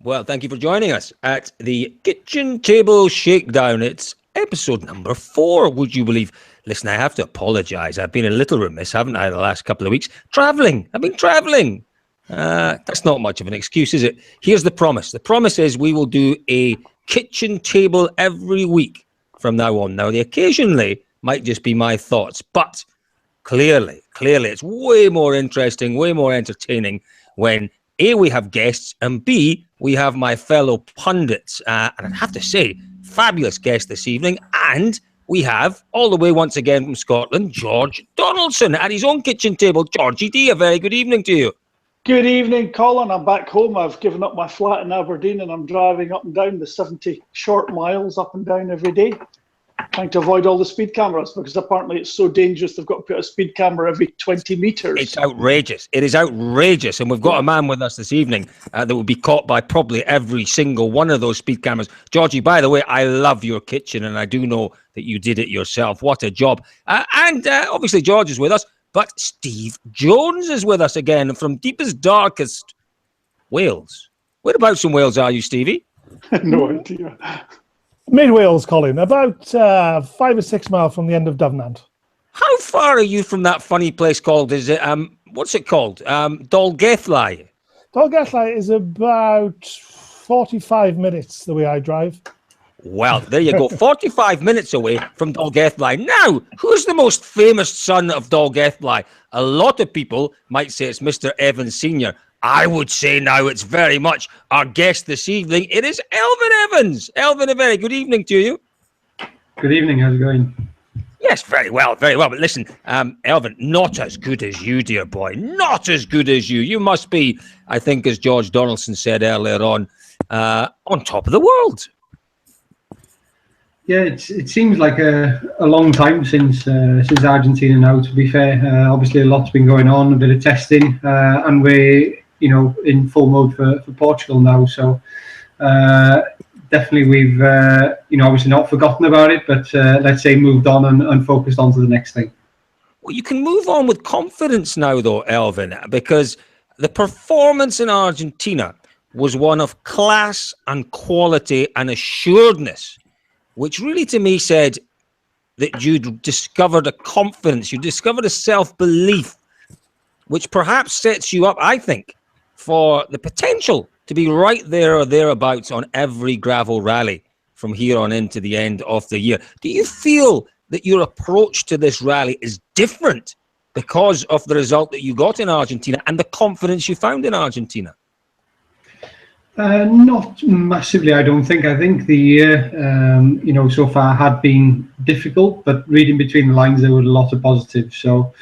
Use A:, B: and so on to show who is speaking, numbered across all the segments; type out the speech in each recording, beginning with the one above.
A: Well, thank you for joining us at the Kitchen Table Shakedown. It's episode number 4, would you believe? Listen, I have to apologise. I've been a little remiss, haven't I, the last couple of weeks? Travelling. I've been travelling. That's not much of an excuse, is it? Here's the promise. The promise is we will do a kitchen table every week from now on. Now, the occasionally might just be my thoughts, but clearly, it's way more interesting, way more entertaining when A, we have guests, and B, we have my fellow pundits. And I'd have to say, fabulous guest this evening. And we have, all the way once again from Scotland, George Donaldson at his own kitchen table. Georgie D, a very good evening to you.
B: Good evening, Colin. I'm back home. I've given up my flat in Aberdeen and I'm driving up and down the 70 short miles up and down every day, trying to avoid all the speed cameras because apparently it's so dangerous they've got to put a speed camera every 20 metres.
A: It's outrageous. It is outrageous. And we've got a man with us this evening that will be caught by probably every single one of those speed cameras. Georgie, by the way, I love your kitchen and I do know that you did it yourself. What a job. And obviously George is with us, but Steve Jones is with us again from deepest, darkest Wales. Whereabouts in Wales are you, Stevie?
B: No idea.
C: Mid-Wales, Colin, about 5 or 6 miles from the end of Dyfnant.
A: How far are you from that funny place called, is it, what's it called? Dolgellau?
C: Dolgellau is about 45 minutes the way I drive.
A: Well, there you go, 45 minutes away from Dolgellau. Now, who's the most famous son of Dolgellau? A lot of people might say it's Mr. Evans Sr. I would say now it's very much our guest this evening. It is Elfyn Evans. Elfyn, a very good evening to you.
D: Good evening. How's it going?
A: Yes, very well, very well. But listen, Elfyn, not as good as you, dear boy. Not as good as you. You must be, I think, as George Donaldson said earlier on top of the world.
D: Yeah, it seems like a long time since Argentina now, to be fair. Obviously, a lot's been going on, a bit of testing, and we're in full mode for Portugal now. So definitely we've, obviously not forgotten about it, but let's say moved on and focused on to the next thing.
A: Well, you can move on with confidence now, though, Elfyn, because the performance in Argentina was one of class and quality and assuredness, which really to me said that you'd discovered a confidence, you discovered a self-belief, which perhaps sets you up, I think, for the potential to be right there or thereabouts on every gravel rally from here on into the end of the year. Do you feel that your approach to this rally is different because of the result that you got in Argentina and the confidence you found in Argentina?
D: Not massively, I don't think. I think the year, so far had been difficult, but reading between the lines, there were a lot of positives. So,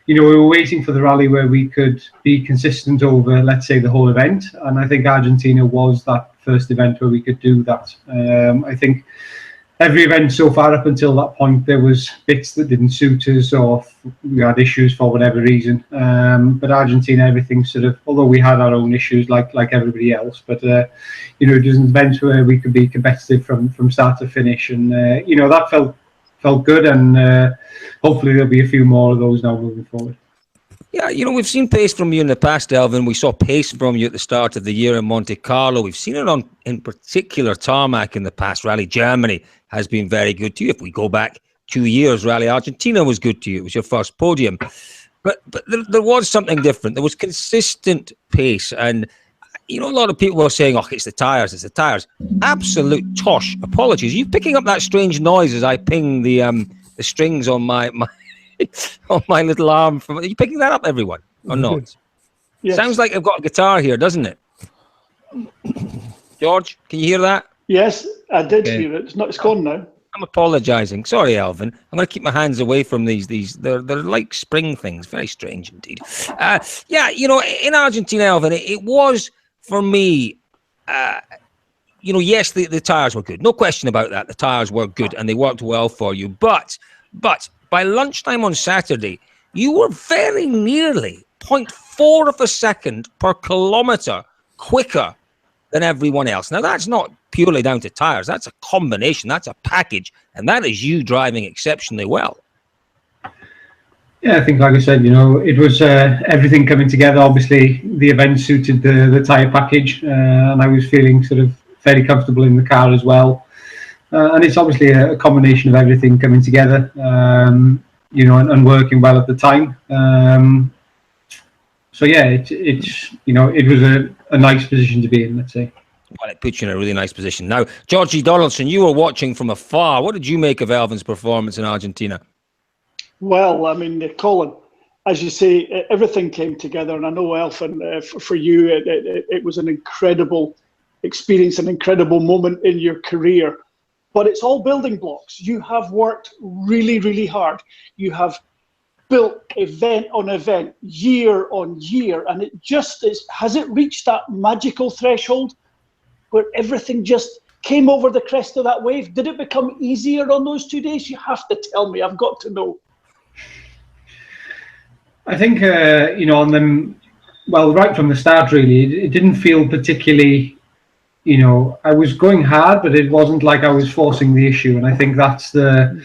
D: we were waiting for the rally where we could be consistent over, let's say, the whole event. And I think Argentina was that first event where we could do that. I think every event so far up until that point, there was bits that didn't suit us or we had issues for whatever reason. But Argentina, everything sort of, although we had our own issues like everybody else, but, it was an event where we could be competitive from start to finish. And, that felt good. And hopefully there'll be a few more of those now moving forward.
A: Yeah, we've seen pace from you in the past, Elfyn. We saw pace from you at the start of the year in Monte Carlo. We've seen it on, in particular, tarmac in the past. Rally Germany has been very good to you. If we go back 2 years, Rally Argentina was good to you. It was your first podium. But there was something different. There was consistent pace. And, a lot of people were saying, it's the tyres, it's the tyres. Absolute tosh. Apologies. Are you picking up that strange noise as I ping the strings on my on my little arm? Are you picking that up, everyone, or not?
B: Yes.
A: Sounds like I've got a guitar here, doesn't it? George, can you hear that?
B: Yes, I did hear it. It's gone now.
A: I'm apologising. Sorry, Elfyn. I'm going to keep my hands away from these. They're like spring things. Very strange indeed. In Argentina, Elfyn, it was for me. Yes, the tyres were good. No question about that. The tyres were good and they worked well for you. But by lunchtime on Saturday, you were very nearly 0.4 of a second per kilometre quicker than everyone else. Now, that's not purely down to tyres. That's a combination. That's a package. And that is you driving exceptionally well.
D: Yeah, I think, like I said, it was everything coming together. Obviously, the event suited the tyre package, and I was feeling sort of fairly comfortable in the car as well. And it's obviously a combination of everything coming together, and working well at the time. So yeah, it was a nice position to be in, let's say.
A: Well, it puts you in a really nice position. Now, Georgie Donaldson, you were watching from afar. What did you make of Elfyn's performance in Argentina?
B: Well, I mean, Colin, as you say, everything came together, and I know, Elfyn, for you, it was an incredible experience, an incredible moment in your career. But it's all building blocks. You have worked really, really hard. You have built event on event, year on year, and it just is. Has it reached that magical threshold where everything just came over the crest of that wave? Did it become easier on those 2 days? You have to tell me. I've got to know.
D: I think, on them, well, right from the start, really, it didn't feel particularly, I was going hard, but it wasn't like I was forcing the issue. And I think that's the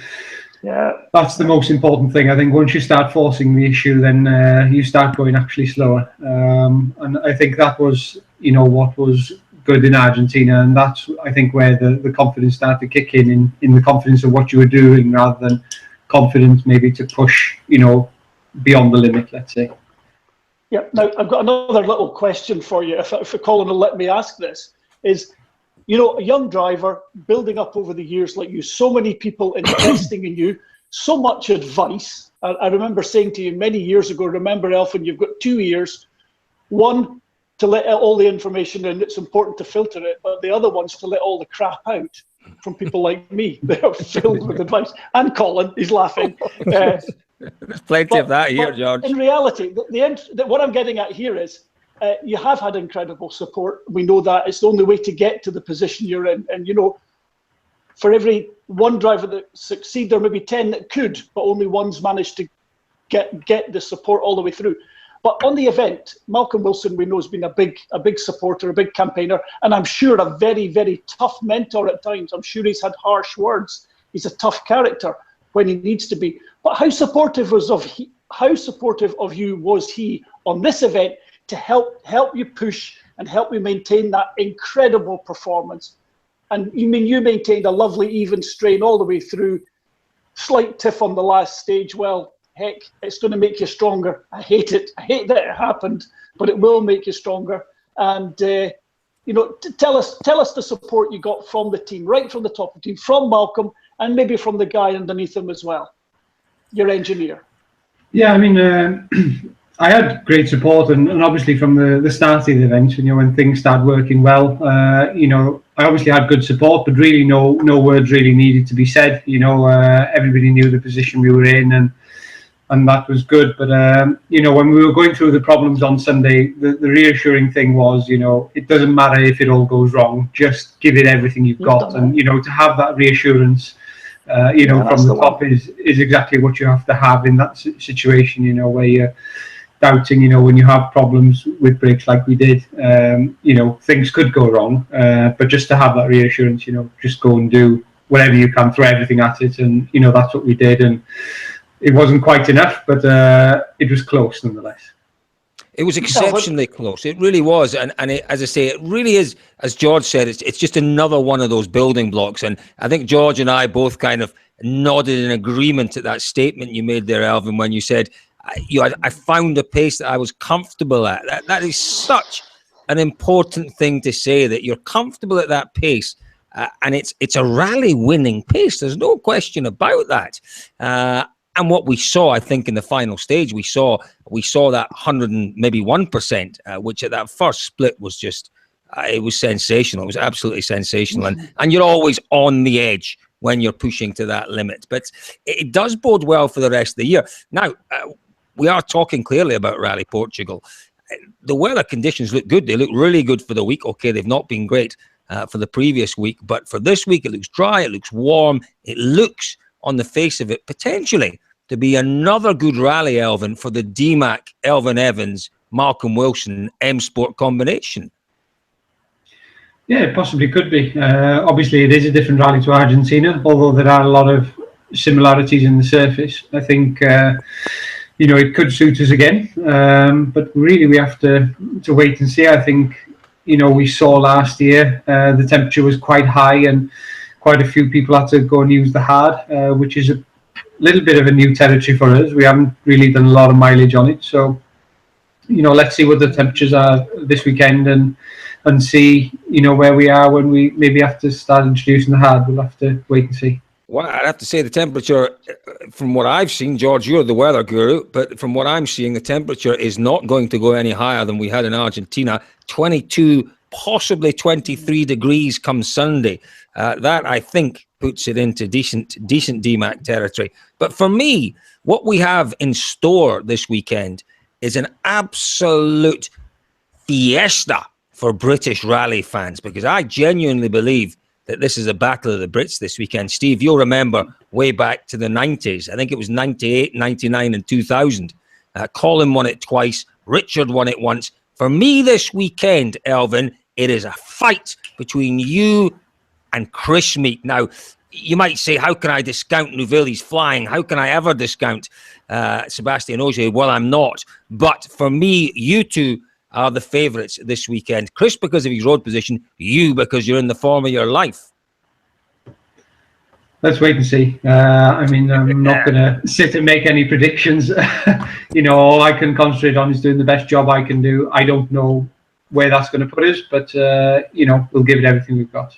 D: most important thing. I think once you start forcing the issue, then you start going actually slower. And I think that was, what was good in Argentina. And that's, I think, where the confidence started to kick in the confidence of what you were doing, rather than confidence maybe to push, beyond the limit, let's say.
B: Yeah. Now, I've got another little question for you, if Colin will let me ask this, is, a young driver building up over the years like you, so many people investing in you, so much advice. I remember saying to you many years ago, remember, Elfyn, you've got 2 years. One, to let out all the information in, it's important to filter it, but the other one's to let all the crap out from people like me. They're filled with advice. And Colin, he's laughing.
A: There's plenty of that here, George.
B: In reality, what I'm getting at here is you have had incredible support. We know that. It's the only way to get to the position you're in. And, for every one driver that succeeds, there may be 10 that could, but only one's managed to get the support all the way through. But on the event, Malcolm Wilson, we know, has been a big supporter, a big campaigner, and I'm sure a very, very tough mentor at times. I'm sure he's had harsh words. He's a tough character when he needs to be. But how supportive of you was he on this event to help you push and help you maintain that incredible performance? And you maintained a lovely even strain all the way through. Slight tiff on the last stage. Well, heck, it's going to make you stronger. I hate it. I hate that it happened, but it will make you stronger. And tell us the support you got from the team, right from the top of the team, from Malcolm, and maybe from the guy underneath him as well, your engineer.
D: Yeah, I mean, I had great support, and obviously from the start of the event, when things started working well, I obviously had good support, but really no words really needed to be said. Everybody knew the position we were in, and that was good. But when we were going through the problems on Sunday, the reassuring thing was, it doesn't matter if it all goes wrong, just give it everything you've got, and to have that reassurance. From the top is exactly what you have to have in that situation, where you're doubting, when you have problems with brakes like we did, things could go wrong, but just to have that reassurance, just go and do whatever you can, throw everything at it, and that's what we did. And it wasn't quite enough, but it was close nonetheless.
A: It was exceptionally close. It really was. And as I say, it really is, as George said, it's just another one of those building blocks. And I think George and I both kind of nodded in agreement at that statement you made there, Elfyn, when you said, I found a pace that I was comfortable at. That is such an important thing to say, that you're comfortable at that pace. And it's a rally winning pace. There's no question about that. And what we saw, I think, in the final stage, we saw that 100 and maybe 1%, which at that first split was just, it was sensational. It was absolutely sensational. And you're always on the edge when you're pushing to that limit. But it does bode well for the rest of the year. Now, we are talking clearly about Rally Portugal. The weather conditions look good. They look really good for the week. Okay, they've not been great for the previous week, but for this week, it looks dry, it looks warm, it looks, on the face of it, potentially to be another good rally, Elfyn, for the Dmack, Elfyn Evans, Malcolm Wilson, M Sport combination.
D: Yeah, it possibly could be. Obviously, it is a different rally to Argentina, although there are a lot of similarities in the surface. I think, it could suit us again. But really, we have to wait and see. I think, we saw last year the temperature was quite high and quite a few people had to go and use the hard, which is a little bit of a new territory for us. We haven't really done a lot of mileage on it. So, let's see what the temperatures are this weekend and see, where we are when we maybe have to start introducing the hard. We'll have to wait and see.
A: Well, I'd have to say the temperature, from what I've seen, George, you're the weather guru, but from what I'm seeing, the temperature is not going to go any higher than we had in Argentina. 22, possibly 23 degrees come Sunday. That, I think, puts it into decent Dmack territory. But for me, what we have in store this weekend is an absolute fiesta for British rally fans, because I genuinely believe that this is a battle of the Brits this weekend. Steve, you'll remember way back to the 90s. I think it was 98, 99 and 2000. Colin won it twice. Richard won it once. For me this weekend, Elfyn, it is a fight between you and Chris Meek. Now, you might say, how can I discount Neuville? He's flying. How can I ever discount Sebastian Ogier? Well, I'm not. But for me, you two are the favourites this weekend. Chris, because of his road position. You, because you're in the form of your life.
D: Let's wait and see. I'm not going to sit and make any predictions. All I can concentrate on is doing the best job I can do. I don't know where that's going to put us, but, we'll give it everything we've got.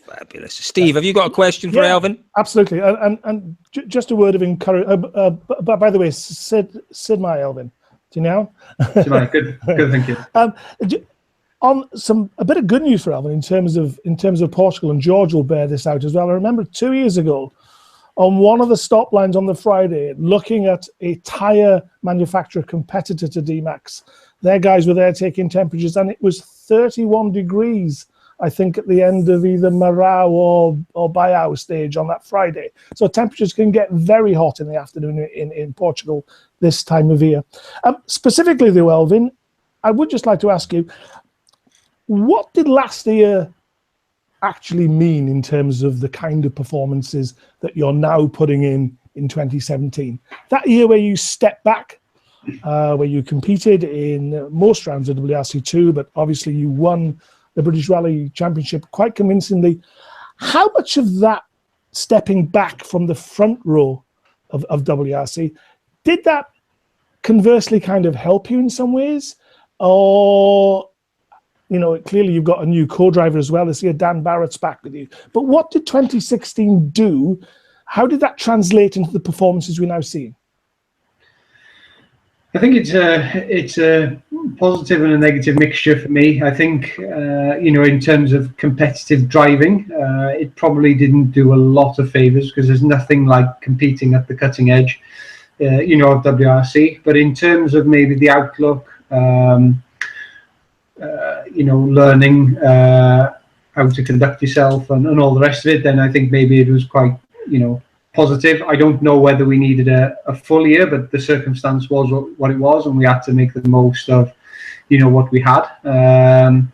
A: Fabulous. Steve, have you got a question for Elfyn?
C: Absolutely. And just a word of encouragement. But by the way, Sid my Elfyn. Do you know?
D: Good, thank you.
C: On a bit of good news for Elfyn in terms of Portugal, and George will bear this out as well. I remember 2 years ago, on one of the stop lines on the Friday, looking at a tyre manufacturer competitor to Dmack's. Their guys were there taking temperatures, and it was 31 degrees, I think, at the end of either Marau or Baiao stage on that Friday. So temperatures can get very hot in the afternoon in Portugal this time of year. Specifically, though, Elfyn, I would just like to ask you, what did last year actually mean in terms of the kind of performances that you're now putting in 2017? That year where you stepped back, where you competed in most rounds of WRC2, but obviously you won the British Rally Championship quite convincingly. How much of that stepping back from the front row of WRC, did that conversely kind of help you in some ways? Or, clearly you've got a new co-driver as well. This year, Dan Barrett's back with you. But what did 2016 do? How did that translate into the performances we're now seeing?
D: I think it's a positive and a negative mixture for me. I think, in terms of competitive driving, it probably didn't do a lot of favours, because there's nothing like competing at the cutting edge, of WRC. But in terms of maybe the outlook, learning how to conduct yourself and all the rest of it, then I think maybe it was quite, positive. I don't know whether we needed a full year, but the circumstance was what it was, and we had to make the most of, what we had. And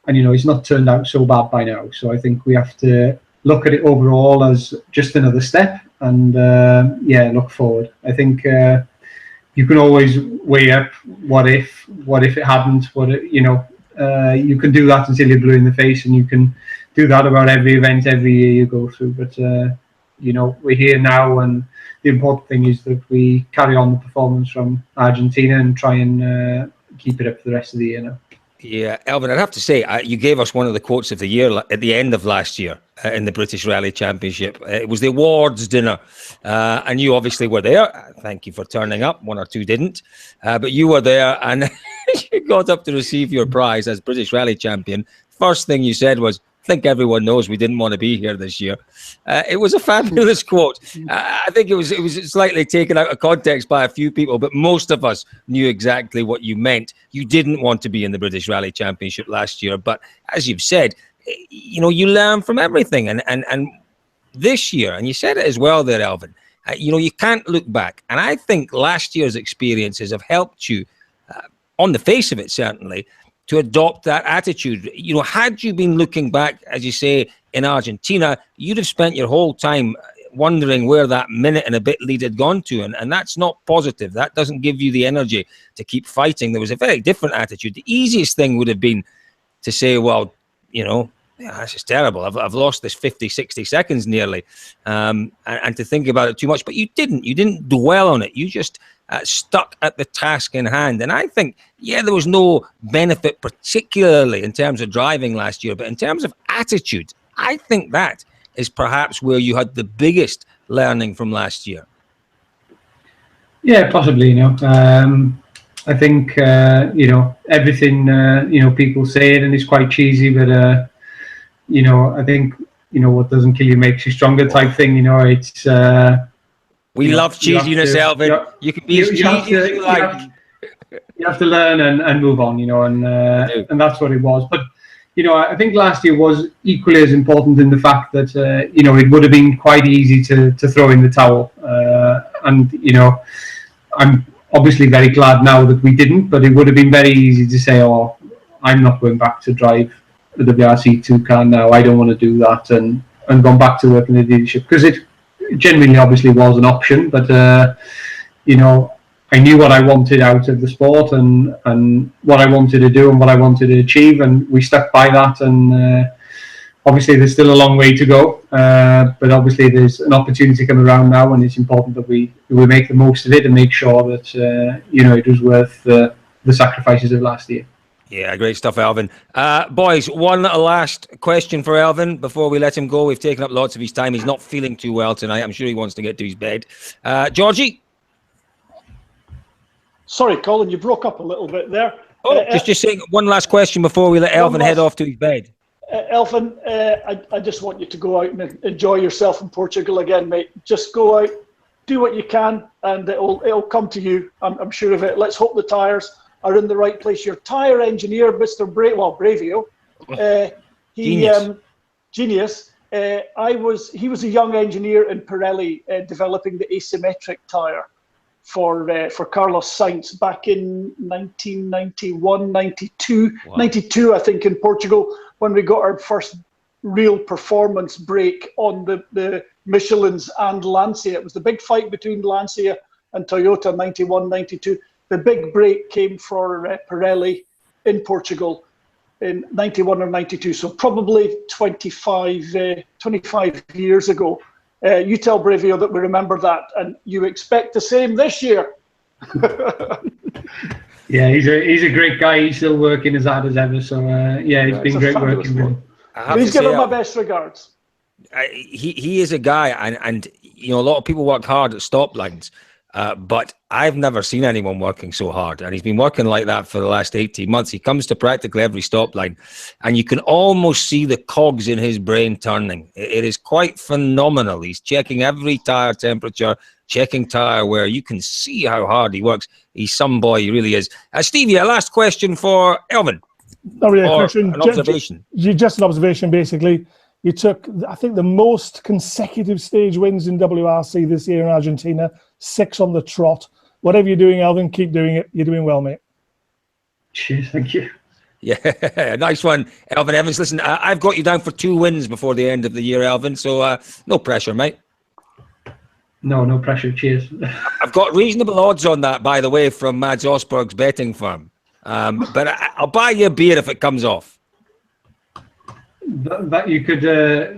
D: it's not turned out so bad by now. So I think we have to look at it overall as just another step, and look forward. I think you can always weigh up what if it hadn't, you can do that until you're blue in the face, and you can do that about every event every year you go through. But we're here now, and the important thing is that we carry on the performance from Argentina and try and keep it up for the rest of the year now.
A: Yeah, Elfyn, I'd have to say, you gave us one of the quotes of the year at the end of last year in the British Rally Championship. It was the awards dinner, and you obviously were there. Thank you for turning up. One or two didn't, but you were there, and you got up to receive your prize as British Rally Champion. First thing you said was, I think everyone knows we didn't want to be here this year. It was a fabulous quote. I think it was slightly taken out of context by a few people, but most of us knew exactly what you meant. You didn't want to be in the British Rally Championship last year, but as you've said, you learn from everything. And this year, and you said it as well there, Elfyn, you can't look back. And I think last year's experiences have helped you, on the face of it certainly, to adopt that attitude. Had you been looking back, as you say, in Argentina, you'd have spent your whole time wondering where that minute and a bit lead had gone to. And that's not positive. That doesn't give you the energy to keep fighting. There was a very different attitude. The easiest thing would have been to say, well, this is terrible. I've lost this 50, 60 seconds nearly. And to think about it too much. But you didn't dwell on it. You just stuck at the task in hand. And I think, there was no benefit particularly in terms of driving last year. But in terms of attitude, I think that is perhaps where you had the biggest learning from last year.
D: Yeah, possibly, I think, everything, people say it and it's quite cheesy, but, I think, what doesn't kill you makes you stronger type thing, it's...
A: we love cheesiness, Elfyn. You can be as cheesy as you like.
D: You have to learn and move on, and that's what it was. But, I think last year was equally as important in the fact that, it would have been quite easy to throw in the towel. And, I'm obviously very glad now that we didn't, but it would have been very easy to say, oh, I'm not going back to drive the WRC2 car now. I don't want to do that and gone back to work in the dealership, because it genuinely obviously was an option. But, I knew what I wanted out of the sport and what I wanted to do and what I wanted to achieve, and we stuck by that. And obviously there's still a long way to go, but obviously there's an opportunity coming around now, and it's important that we make the most of it and make sure that it was worth the sacrifices of last year.
A: Yeah, great stuff, Elfyn. Boys, one last question for Elfyn before we let him go. We've taken up lots of his time. He's not feeling too well tonight. I'm sure he wants to get to his bed. Georgie?
B: Sorry, Colin, you broke up a little bit there.
A: Oh, just saying one last question before we let Elfyn head off to his bed.
B: Elfyn, I just want you to go out and enjoy yourself in Portugal again, mate. Just go out, do what you can, and it'll come to you. I'm sure of it. Let's hope the tyres are in the right place. Your tyre engineer, Mr. Bravio, genius. He was a young engineer in Pirelli developing the asymmetric tyre for Carlos Sainz back in 1991, 92, wow. 92, I think, in Portugal, when we got our first real performance break on the Michelins and Lancia. It was the big fight between Lancia and Toyota, 91, 92. The big break came for Pirelli in Portugal in 91 or 92, so probably 25 years ago. You tell Bravio that we remember that, and you expect the same this year.
D: Yeah, he's a great guy. He's still working as hard as ever. So it's been great working with him.
B: Please give him my best regards.
A: He is a guy, and a lot of people work hard at stop lines, but I've never seen anyone working so hard, and he's been working like that for the last 18 months. He comes to practically every stop line, and you can almost see the cogs in his brain turning. It is quite phenomenal. He's checking every tyre temperature, checking tyre wear. You can see how hard he works. He's some boy, he really is. Stevie, a last question for Elfyn.
C: Not really a question.
A: An observation.
C: Just an observation, basically. You took, I think, the most consecutive stage wins in WRC this year in Argentina, 6 on the trot. Whatever you're doing, Elfyn, keep doing it. You're doing well, mate.
D: Cheers, thank you.
A: Yeah, nice one, Elfyn Evans. Listen, I've got you down for 2 wins before the end of the year, Elfyn, so no pressure, mate.
D: No pressure, cheers.
A: I've got reasonable odds on that, by the way, from Mads Osberg's betting firm. But I'll buy you a beer if it comes off.
D: That you could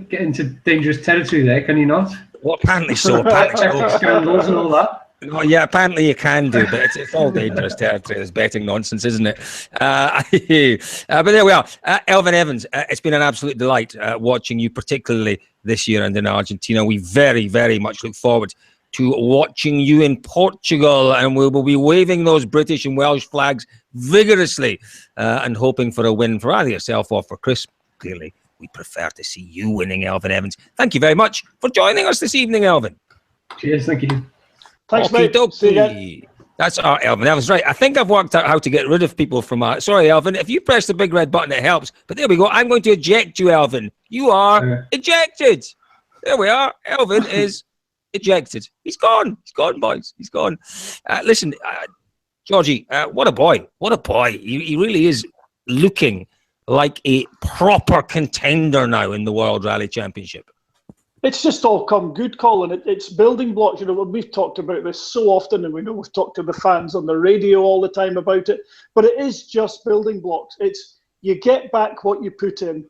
D: get into dangerous territory there, can you not?
A: Well, apparently so.
D: Scandals and all that.
A: Oh, yeah, apparently you can do, but it's all dangerous territory. There's betting nonsense, isn't it? But there we are. Elfyn Evans, it's been an absolute delight watching you, particularly this year and in Argentina. We very, very much look forward to watching you in Portugal, and we will be waving those British and Welsh flags vigorously and hoping for a win for either yourself or for Chris. Clearly, we prefer to see you winning, Elfyn Evans. Thank you very much for joining us this evening, Elfyn.
D: Cheers, thank you.
B: Thanks, mate. See you again.
A: That's our Elfyn Evans, right? I think I've worked out how to get rid of people from sorry, Elfyn. If you press the big red button, it helps. But there we go. I'm going to eject you, Elfyn. You are ejected. There we are. Elfyn is ejected. He's gone. He's gone, boys. He's gone. Listen, Georgie, what a boy. What a boy. He really is looking like a proper contender now in the World Rally Championship.
B: It's just all come good, Colin. It's building blocks. We've talked about this so often, and we know we've talked to the fans on the radio all the time about it, but it is just building blocks. It's you get back what you put in.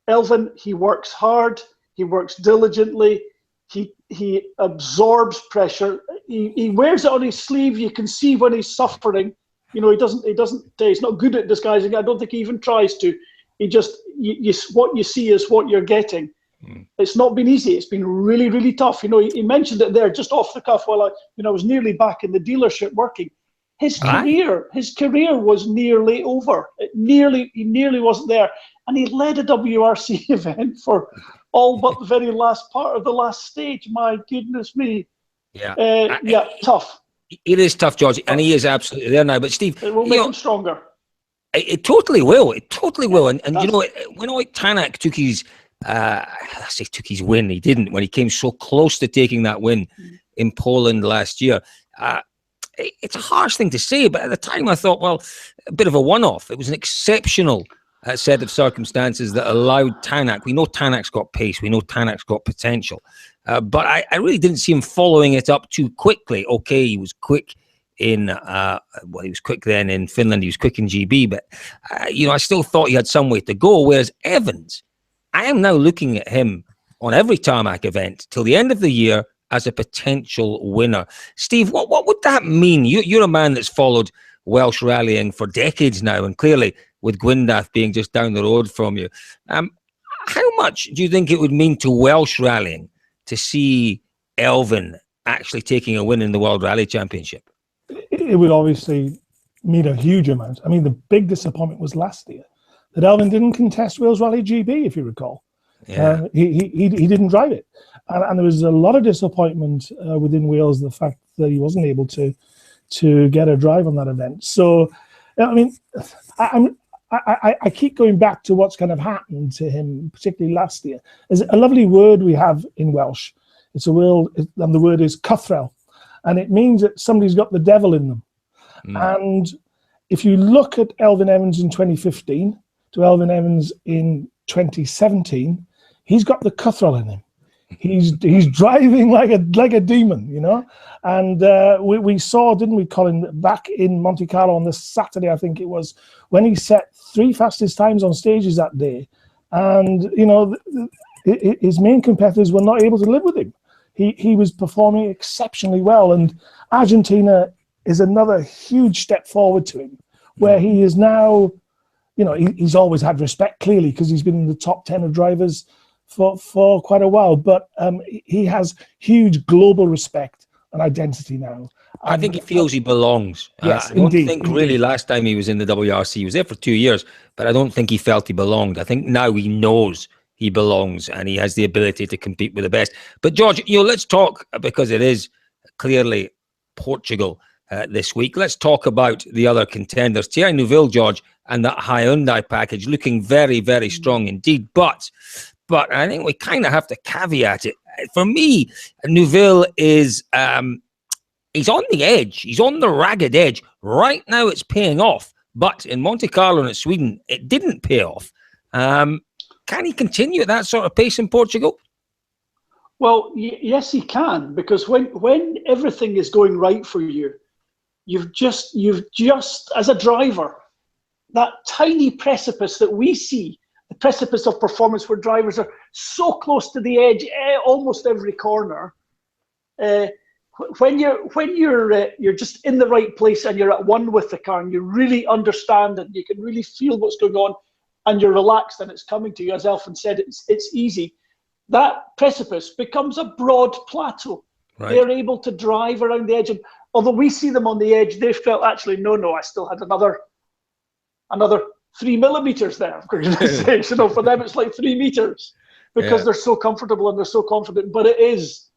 B: Elfyn, he works hard, he works diligently, he absorbs pressure, he wears it on his sleeve. You can see when he's suffering. He's not good at disguising. I don't think he even tries to. He just, what you see is what you're getting. It's not been easy. It's been really, really tough. He mentioned it there just off the cuff while I was nearly back in the dealership working. His career was nearly over. He nearly wasn't there. And he led a WRC event for all but the very last part of the last stage. My goodness me.
A: Yeah.
B: Tough.
A: It is tough, George, and he is absolutely there now. But Steve,
B: it will make him stronger.
A: It totally will. It totally will. And when Tanak took his, took his win, he didn't. When he came so close to taking that win in Poland last year, it's a harsh thing to say, but at the time I thought, well, a bit of a one-off. It was an exceptional set of circumstances that allowed Tanak. We know Tanak's got pace. We know Tanak's got potential. But I really didn't see him following it up too quickly. Okay, he was quick in, he was quick then in Finland. He was quick in GB. But, I still thought he had some way to go. Whereas Evans, I am now looking at him on every tarmac event till the end of the year as a potential winner. Steve, what would that mean? You're a man that's followed Welsh rallying for decades now, and clearly with Gwyndaf being just down the road from you. How much do you think it would mean to Welsh rallying to see Elfyn actually taking a win in the World Rally Championship?
C: It would obviously mean a huge amount. I mean, the big disappointment was last year that Elfyn didn't contest Wales Rally GB, if you recall.
A: Yeah.
C: He didn't drive it. And there was a lot of disappointment within Wales, the fact that he wasn't able to get a drive on that event. So, I mean, I keep going back to what's kind of happened to him, particularly last year. There's a lovely word we have in Welsh. It's a word, and the word is cythrel, and it means that somebody's got the devil in them. And if you look at Elfyn Evans in 2015 to Elfyn Evans in 2017, he's got the cythrel in him. He's driving like a demon, And we saw, didn't we, Colin, back in Monte Carlo on this Saturday, I think it was, when he set 3 fastest times on stages that day. And, his main competitors were not able to live with him. He was performing exceptionally well. And Argentina is another huge step forward to him, where he is now, he's always had respect, clearly, because he's been in the top 10 of drivers for quite a while, but he has huge global respect and identity now.
A: I think he feels he belongs.
C: Yes,
A: I don't
C: indeed,
A: think really last time he was in the WRC, he was there for 2 years, but I don't think he felt he belonged. I think now he knows he belongs and he has the ability to compete with the best. But George, let's talk, because it is clearly Portugal this week. Let's talk about the other contenders. Thierry Neuville, George, and that Hyundai package looking very, very strong indeed. But I think we kind of have to caveat it. For me, Neuville is he's on the edge. He's on the ragged edge. Right now it's paying off. But in Monte Carlo and at Sweden, it didn't pay off. Can he continue at that sort of pace in Portugal?
B: Well, yes, he can, because when everything is going right for you, you've just as a driver, that tiny precipice that we see, the precipice of performance where drivers are so close to the edge, almost every corner. When you're just in the right place and you're at one with the car and you really understand and you can really feel what's going on and you're relaxed and it's coming to you, as Elfyn said, it's easy. That precipice becomes a broad plateau. Right. They're able to drive around the edge, and although we see them on the edge, they felt actually no, I still had another 3 millimeters there. For them it's like 3 meters because they're so comfortable and they're so confident. But it is,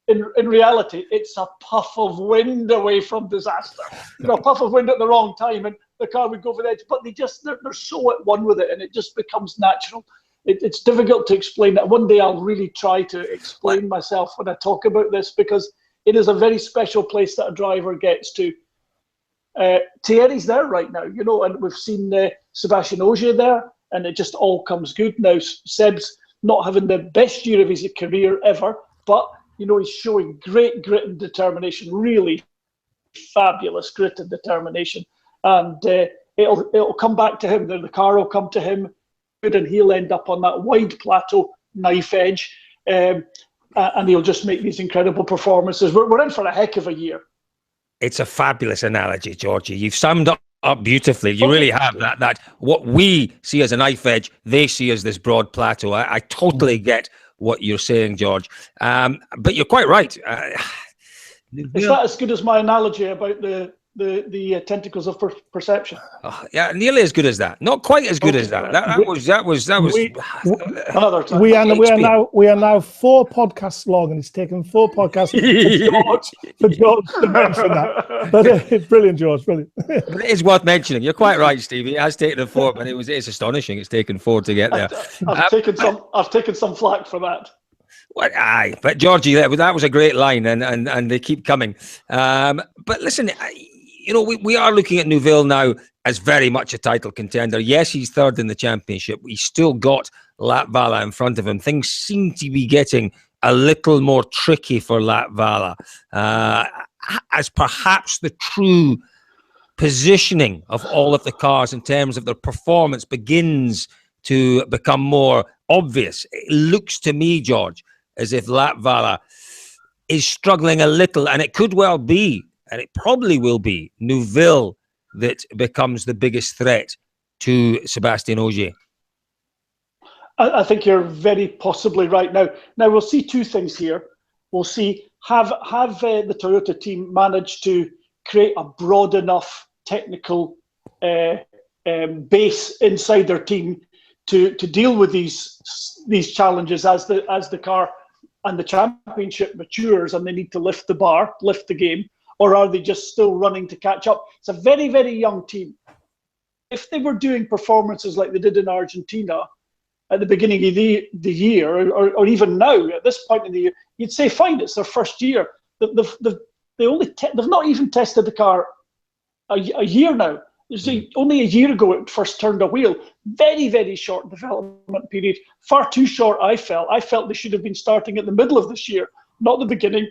B: in reality, it's a puff of wind away from disaster. A puff of wind at the wrong time, and the car would go over the edge. But they're so at one with it, and it just becomes natural. It's difficult to explain that. One day I'll really try to explain myself when I talk about this, because it is a very special place that a driver gets to. Thierry's there right now, and we've seen Sebastian Ogier there, and it just all comes good now. Seb's not having the best year of his career ever, but he's showing great grit and determination, really fabulous grit and determination, and it'll come back to him. The car will come to him, and he'll end up on that wide plateau, knife edge, and he'll just make these incredible performances. We're in for a heck of a year.
A: It's a fabulous analogy, Georgie. You've summed up beautifully. You really have that what we see as a knife edge, they see as this broad plateau. I totally get what you're saying, George. But you're quite right.
B: Is that as good as my analogy about the tentacles of perception?
A: Yeah, nearly as good as that. Not quite as good as that. That was.
B: Another time.
C: We are now 4 podcasts long, and it's taken 4 podcasts for George to mention that. But it's brilliant, George. Brilliant.
A: But it is worth mentioning. You're quite right, Stevie. It has taken 4, but it's astonishing. It's taken 4 to get there.
B: I've taken some flack for that.
A: Well, aye, but Georgie, that was a great line, and they keep coming. But listen, we are looking at Neuville now as very much a title contender. Yes, he's third in the championship. He's still got Latvala in front of him. Things seem to be getting a little more tricky for Latvala, as perhaps the true positioning of all of the cars in terms of their performance begins to become more obvious. It looks to me, George, as if Latvala is struggling a little, and it could well be, and it probably will be, Neuville that becomes the biggest threat to Sébastien Ogier.
B: I think you're very possibly right. Now we'll see 2 things here. We'll see, have the Toyota team managed to create a broad enough technical base inside their team to deal with these challenges as the car and the championship matures and they need to lift the bar, lift the game, or are they just still running to catch up? It's a very, very young team. If they were doing performances like they did in Argentina at the beginning of the year, or even now at this point in the year, you'd say, fine, it's their first year. They've not even tested the car a year now. Only a year ago it first turned a wheel. Very, very short development period. Far too short, I felt. I felt they should have been starting at the middle of this year, not the beginning.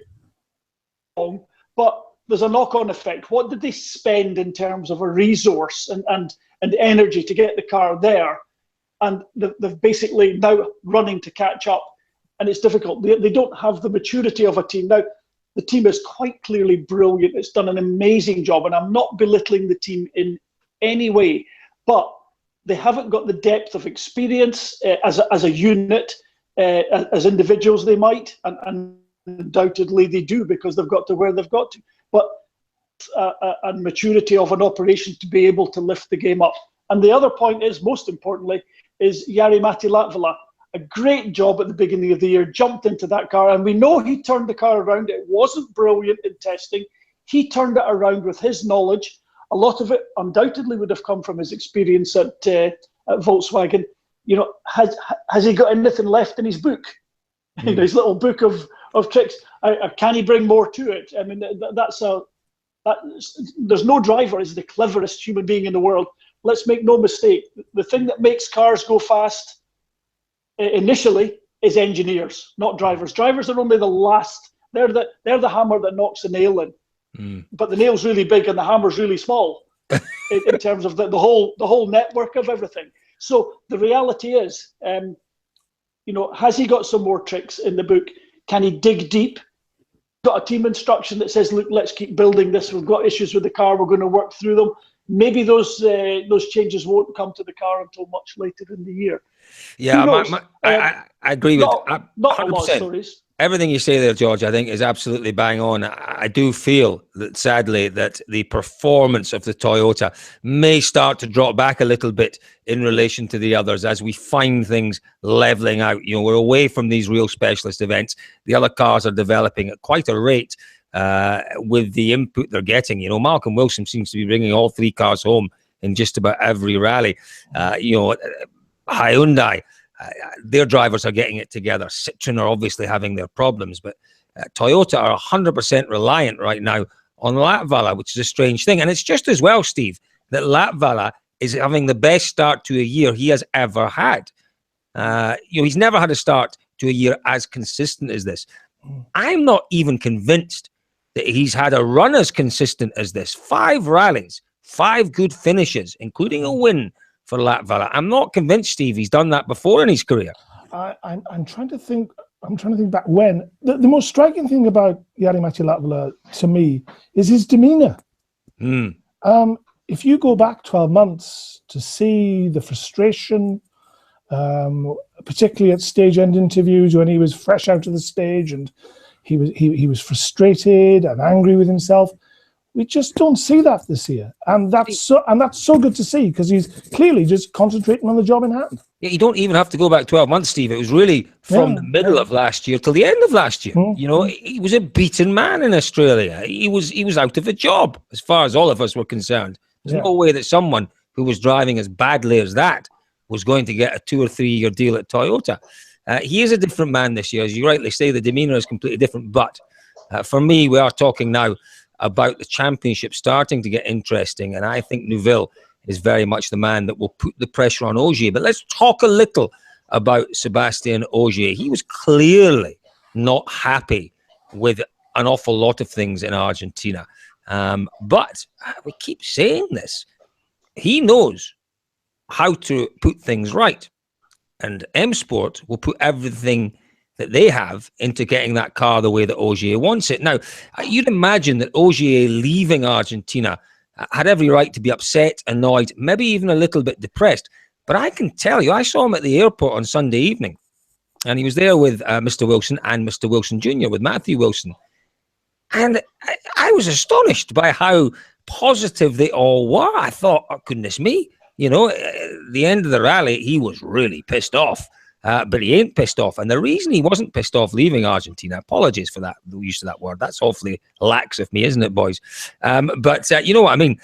B: But there's a knock-on effect. What did they spend in terms of a resource and energy to get the car there? And they're basically now running to catch up. And it's difficult. They don't have the maturity of a team. Now, the team is quite clearly brilliant. It's done an amazing job. And I'm not belittling the team in any way. But they haven't got the depth of experience as a unit, as individuals they might. And undoubtedly they do, because they've got to where they've got to. But a maturity of an operation to be able to lift the game up. And the other point is, most importantly, is Jari-Matti Latvala. A great job at the beginning of the year, jumped into that car, and we know he turned the car around. It wasn't brilliant in testing. He turned it around with his knowledge. A lot of it undoubtedly would have come from his experience at Volkswagen. Has he got anything left in his book? His little book of tricks. Can he bring more to it? I mean, there's no driver is the cleverest human being in the world. Let's make no mistake. The thing that makes cars go fast initially is engineers, not drivers. Drivers are only the last. They're the hammer that knocks the nail in. But the nail's really big and the hammer's really small in terms of the whole network of everything. So the reality is, has he got some more tricks in the book? Can he dig deep? Got a team instruction that says, look, let's keep building this. We've got issues with the car. We're going to work through them. Maybe those changes won't come to the car until much later in the year.
A: Yeah, I agree with
B: not 100%. A lot of stories.
A: Everything you say there, George, I think is absolutely bang on. I do feel that, sadly, that the performance of the Toyota may start to drop back a little bit in relation to the others as we find things leveling out. We're away from these real specialist events. The other cars are developing at quite a rate with the input they're getting. Malcolm Wilson seems to be bringing all 3 cars home in just about every rally. Hyundai, their drivers are getting it together. Citroen are obviously having their problems, but Toyota are 100% reliant right now on Latvala, which is a strange thing. And it's just as well, Steve, that Latvala is having the best start to a year he has ever had. He's never had a start to a year as consistent as this. I'm not even convinced that he's had a run as consistent as this. 5 rallies, 5 good finishes, including a win for Latvala. I'm not convinced, Steve, he's done that before in his career.
C: I'm trying to think. I'm trying to think back when. The most striking thing about Jari-Matti Latvala to me is his demeanour. If you go back 12 months to see the frustration, particularly at stage end interviews when he was fresh out of the stage and he was frustrated and angry with himself. We just don't see that this year, and that's so good to see, because he's clearly just concentrating on the job in hand.
A: Yeah, you don't even have to go back 12 months, Steve. It was really from the middle of last year till the end of last year. He was a beaten man in Australia. He was out of a job as far as all of us were concerned. There's no way that someone who was driving as badly as that was going to get a 2 or 3 year deal at Toyota. He is a different man this year, as you rightly say. The demeanour is completely different. But for me, we are talking now about the championship starting to get interesting, and I think Neuville is very much the man that will put the pressure on Ogier. But let's talk a little about Sébastien Ogier. He was clearly not happy with an awful lot of things in Argentina. But we keep saying this. He knows how to put things right. And M Sport will put everything that they have into getting that car the way that Ogier wants it. Now, you'd imagine that Ogier leaving Argentina had every right to be upset, annoyed, maybe even a little bit depressed. But I can tell you, I saw him at the airport on Sunday evening, and he was there with Mr. Wilson and Mr. Wilson Jr., with Matthew Wilson. And I was astonished by how positive they all were. I thought, oh, goodness me. The end of the rally, he was really pissed off. But he ain't pissed off. And the reason he wasn't pissed off leaving Argentina, apologies for that, the use of that word. That's awfully lax of me, isn't it, boys? But you know what I mean?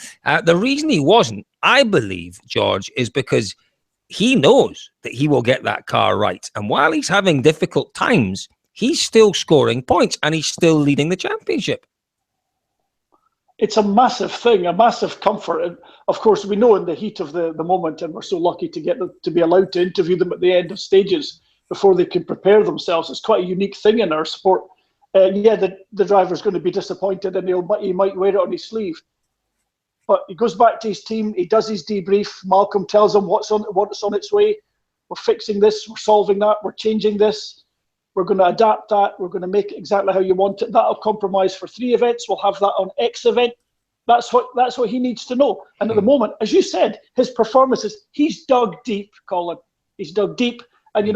A: The reason he wasn't, I believe, George, is because he knows that he will get that car right. And while he's having difficult times, he's still scoring points and he's still leading the championship.
B: It's a massive thing, a massive comfort. And of course, we know in the heat of the moment, and we're so lucky to be allowed to interview them at the end of stages before they can prepare themselves. It's quite a unique thing in our sport. The driver's going to be disappointed and he might wear it on his sleeve. But he goes back to his team, he does his debrief. Malcolm tells him what's on its way. We're fixing this, we're solving that, we're changing this. We're going to adapt that. We're going to make it exactly how you want it. That'll compromise for 3 events. We'll have that on X event. That's what he needs to know. And at the moment, as you said, his performances, he's dug deep, Colin. He's dug deep. And,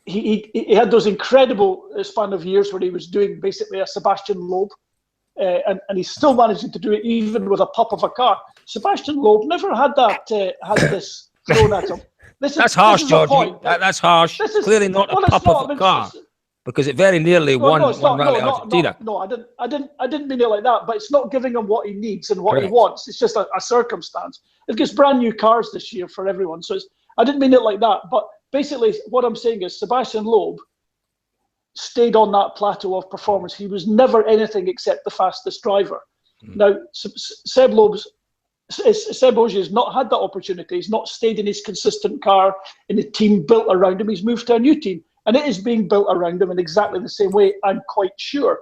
B: he had those incredible span of years where he was doing basically a Sebastian Loeb. And he's still managing to do it even with a pup of a car. Sebastian Loeb never had that, had this thrown at him.
A: That's harsh, George. That's harsh. Clearly not a pup of a car, because it very nearly won Rally Argentina.
B: No, I didn't mean it like that. But it's not giving him what he needs and what he wants. It's just a circumstance. It gives brand new cars this year for everyone. So I didn't mean it like that. But basically, what I'm saying is Sebastian Loeb stayed on that plateau of performance. He was never anything except the fastest driver. Now, Seb Ogier has not had that opportunity. He's not stayed in his consistent car in a team built around him. He's moved to a new team, and it is being built around him in exactly the same way, I'm quite sure.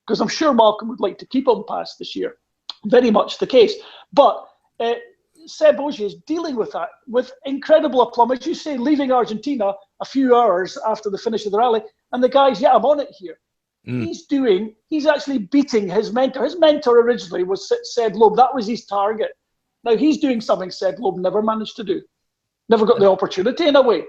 B: Because I'm sure Malcolm would like to keep him past this year. Very much the case. But Seb Ogier is dealing with that with incredible aplomb. As you say, leaving Argentina a few hours after the finish of the rally, and the guy's, I'm on it here. He's actually beating his mentor. His mentor originally was Seb Loeb. That was his target. Now he's doing something Seb Loeb never managed to do. Never got the opportunity in a way.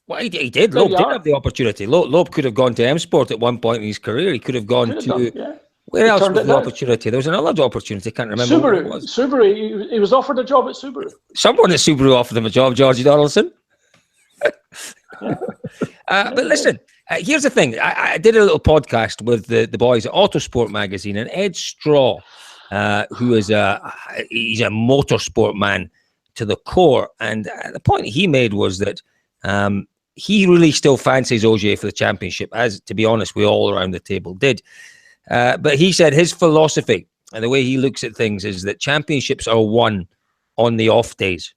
A: Well, he did. Loeb did have the opportunity. Loeb could have gone to M Sport at one point in his career. He could have gone to... Where else was the opportunity? There was another opportunity. I can't remember what it was.
B: Subaru. He was offered a job at Subaru.
A: Someone at Subaru offered him a job, Georgie Donaldson. But listen, here's the thing. I did a little podcast with the boys at Autosport magazine, and Ed Straw, who is he's a motorsport man to the core, and the point he made was that he really still fancies Ogier for the championship, as, to be honest, we all around the table did. But he said his philosophy and the way he looks at things is that championships are won on the off days.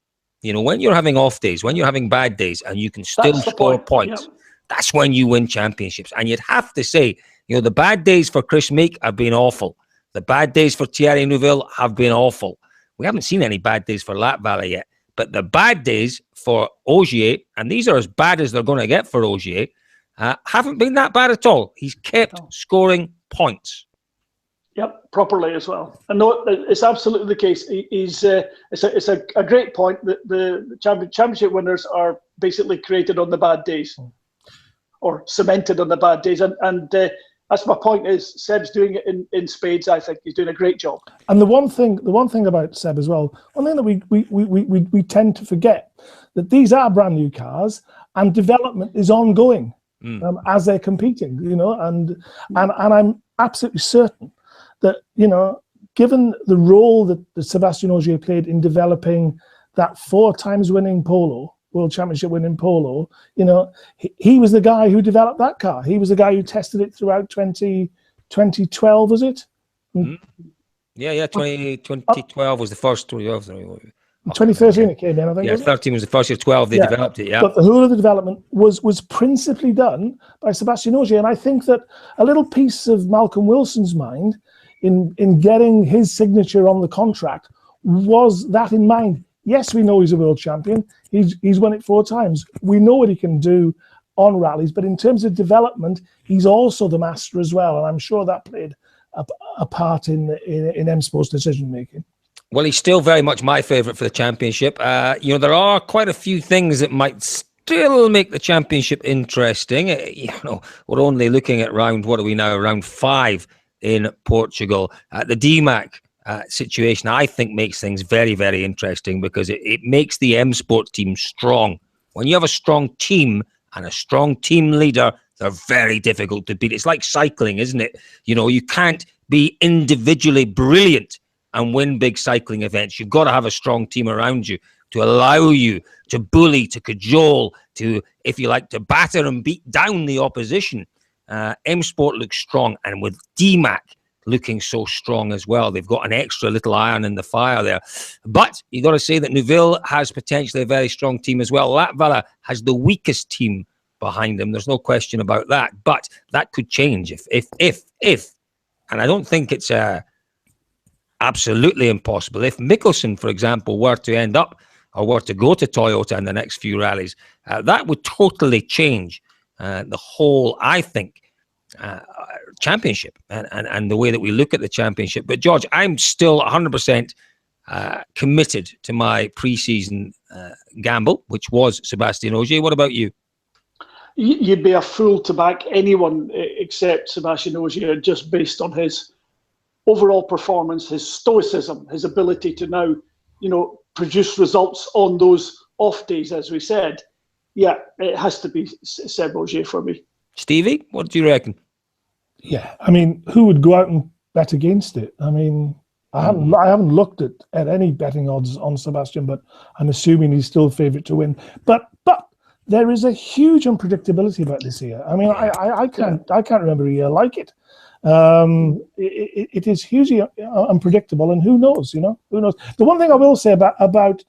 A: You know, when you're having off days, when you're having bad days, and you can still
B: That's the
A: score
B: point.
A: points,
B: Yep.
A: that's when you win championships. And you'd have to say, you know, the bad days for Chris Meek have been awful. The bad days for Thierry Neuville have been awful. We haven't seen any bad days for Latvala yet. But the bad days for Ogier, and these are as bad as they're going to get for Ogier, haven't been that bad at all. He's kept scoring points.
B: Yep, properly as well. And no, it's absolutely the case. It's a great point that the championship winners are basically created on the bad days, or cemented on the bad days. And that's my point. Is Seb's doing it in spades? I think he's doing a great job.
C: And the one thing about Seb as well, one thing that we tend to forget, that these are brand new cars and development is ongoing as they're competing. You know, and I'm absolutely certain that, you know, given the role that Sébastien Ogier played in developing that 4 times winning Polo, World Championship winning Polo, you know, he was the guy who developed that car. He was the guy who tested it throughout 2012, was it?
A: Yeah, 2012 was the first.
C: 2013 it came in, I think.
A: Yeah, 13 was the first year. 12 they developed it. Yeah,
C: but the whole of the development was principally done by Sébastien Ogier, and I think that a little piece of Malcolm Wilson's mind in getting his signature on the contract was that in mind. Yes, we know he's a world champion. He's won it 4 times. We know what he can do on rallies, but in terms of development, he's also the master as well, and I'm sure that played a part in M Sport's decision making.
A: Well, he's still very much my favourite for the championship. You know, there are quite a few things that might still make the championship interesting. You know, we're only looking at round 5 in Portugal. The Dmack situation, I think, makes things very, very interesting because it makes the M Sport team strong. When you have a strong team and a strong team leader, they're very difficult to beat. It's like cycling, isn't it? You know, you can't be individually brilliant and win big cycling events. You've got to have a strong team around you to allow you to bully, to cajole, to, if you like, to batter and beat down the opposition. M Sport looks strong, and with Dmack looking so strong as well, they've got an extra little iron in the fire there. But you got to say that Neuville has potentially a very strong team as well. Latvala has the weakest team behind them. There's no question about that. But that could change if, and I don't think it's absolutely impossible. If Mikkelsen, for example, were to end up or were to go to Toyota in the next few rallies, that would totally change the whole, I think, championship and the way that we look at the championship. But George, I'm still 100% committed to my pre-season gamble, which was Sébastien Ogier. What about you?
B: You'd be a fool to back anyone except Sébastien Ogier just based on his overall performance, his stoicism, his ability to now, you know, produce results on those off days, as we said. Yeah, it has to be Seb Ogier for me.
A: Stevie, what do you reckon?
C: Yeah, I mean, who would go out and bet against it? I mean, I haven't looked at any betting odds on Sébastien, but I'm assuming he's still favourite to win. But there is a huge unpredictability about this year. I mean, I can't remember a year like it. It is hugely unpredictable, and who knows? You know, who knows? The one thing I will say about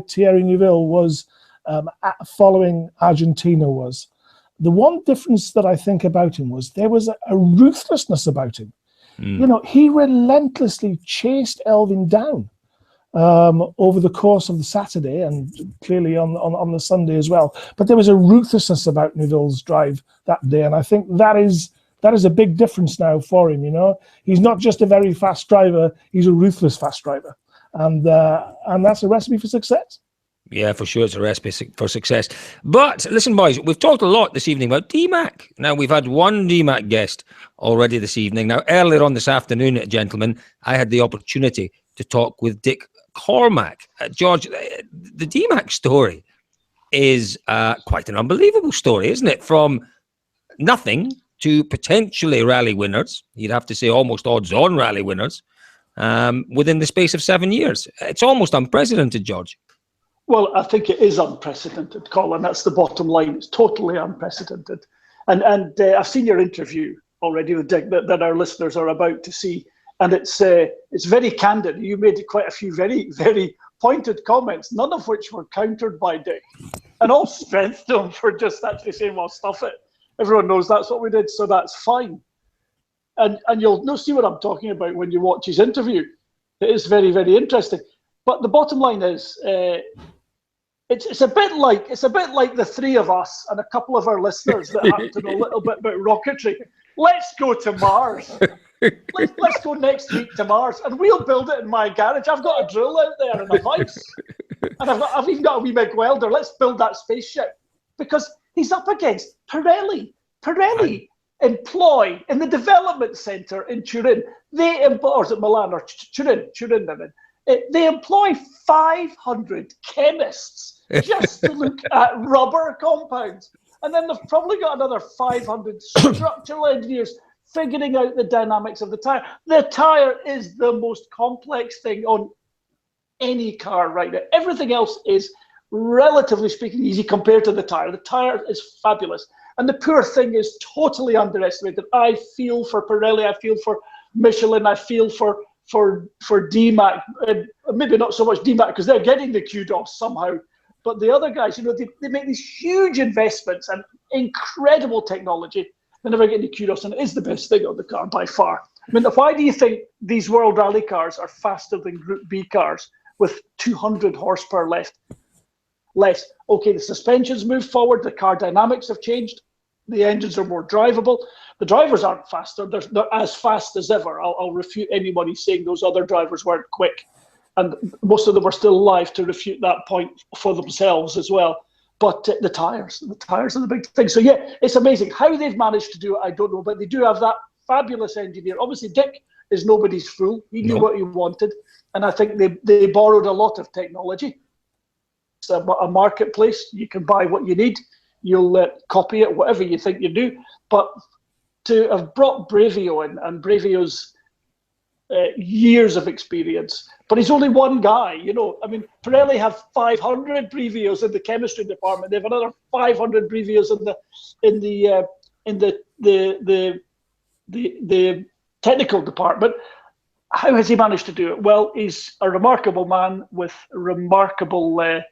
C: Thierry Neuville was following Argentina was the one difference that I think about him was there was a ruthlessness about him. You know, he relentlessly chased Elfyn down over the course of the Saturday and clearly on the Sunday as well. But there was a ruthlessness about Neuville's drive that day, and I think that is a big difference now for him. You know, he's not just a very fast driver; he's a ruthless fast driver, and that's a recipe for success.
A: Yeah, for sure, it's a recipe for success. But listen, boys, we've talked a lot this evening about Dmack. Now, we've had one Dmack guest already this evening. Now, earlier on this afternoon, gentlemen, I had the opportunity to talk with Dick Cormack. George, the Dmack story is quite an unbelievable story, isn't it? From nothing to potentially rally winners, you'd have to say almost odds-on rally winners, within the space of 7 years. It's almost unprecedented, George.
B: Well, I think it is unprecedented, Colin. That's the bottom line. It's totally unprecedented. And I've seen your interview already with Dick that our listeners are about to see. And it's very candid. You made quite a few very, very pointed comments, none of which were countered by Dick, and all strength to him for just actually saying, well, stuff it. Everyone knows that's what we did, so that's fine. And you'll see what I'm talking about when you watch his interview. It is very, very interesting. But the bottom line is, it's a bit like the three of us and a couple of our listeners that happen to know a little bit about rocketry. Let's go to Mars. Let's go next week to Mars, and we'll build it in my garage. I've got a drill out there and a vice, and I've even got a wee MIG welder. Let's build that spaceship, because he's up against Pirelli. Pirelli employ in the development centre in Turin. Or is it Milan or Turin? Turin, I mean. They employ 500 chemists just to look at rubber compounds. And then they've probably got another 500 structural engineers figuring out the dynamics of the tyre. The tyre is the most complex thing on any car right now. Everything else is, relatively speaking, easy compared to the tyre. The tyre is fabulous. And the poor thing is totally underestimated. I feel for Pirelli, I feel for Michelin, I feel for Dmack, maybe not so much Dmack because they're getting the kudos somehow, but the other guys, they make these huge investments and incredible technology. They never get any kudos, and it is the best thing on the car by far. I mean, why do you think these World Rally cars are faster than Group B cars with 200 horsepower less? Okay, the suspension's moved forward, the car dynamics have changed, the engines are more drivable. The drivers aren't faster. They're as fast as ever. I'll refute anybody saying those other drivers weren't quick. And most of them are still alive to refute that point for themselves as well. But the tyres are the big thing. So, yeah, it's amazing. How they've managed to do it, I don't know. But they do have that fabulous engineer. Obviously, Dick is nobody's fool. He knew what he wanted. And I think they borrowed a lot of technology. It's a marketplace. You can buy what you need. You'll copy it, whatever you think you do. But to have brought Brevio in, and Brevio's years of experience, but he's only one guy, I mean, Pirelli have 500 Brevios in the chemistry department. They have another 500 Brevios in the technical department. How has he managed to do it? Well, he's a remarkable man with remarkable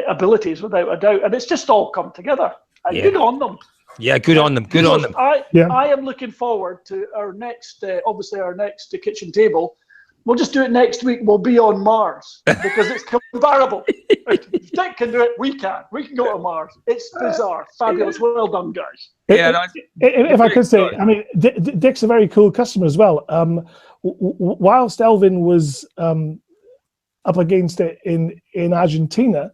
B: abilities, without a doubt, and it's just all come together. Good on them.
A: Yeah, good on them. Good on them.
B: I am looking forward to our next, obviously our next kitchen table. We'll just do it next week. We'll be on Mars because it's comparable. If Dick can do it, we can. We can go to Mars. It's bizarre, fabulous. Well done, guys.
C: If I could say, I mean, Dick's a very cool customer as well. Whilst Elfyn was up against it in Argentina,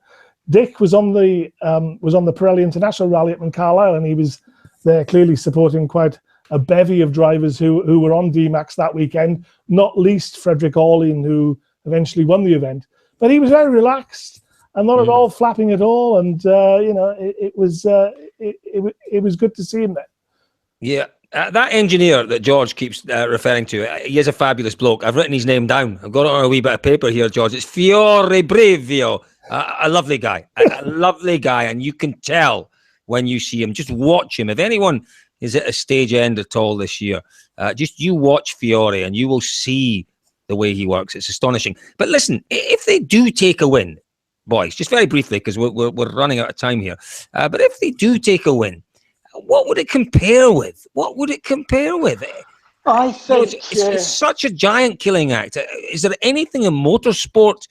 C: Dick was on the Pirelli International Rally at Carlisle, and he was there clearly supporting quite a bevy of drivers who were on Dmax that weekend, not least Frederick Orlean, who eventually won the event. But he was very relaxed and not at all flapping at all, and it was good to see him there.
A: Yeah. That engineer that George keeps referring to, he is a fabulous bloke. I've written his name down. I've got it on a wee bit of paper here, George. It's Fiore Brevio. A lovely guy. A lovely guy. And you can tell when you see him. Just watch him. If anyone is at a stage end at all this year, just you watch Fiore and you will see the way he works. It's astonishing. But listen, if they do take a win, boys, just very briefly, because we're running out of time here. But if they do take a win, what would it compare with? What would it compare with?
B: I think
A: it's such a giant killing act. Is there anything in motorsport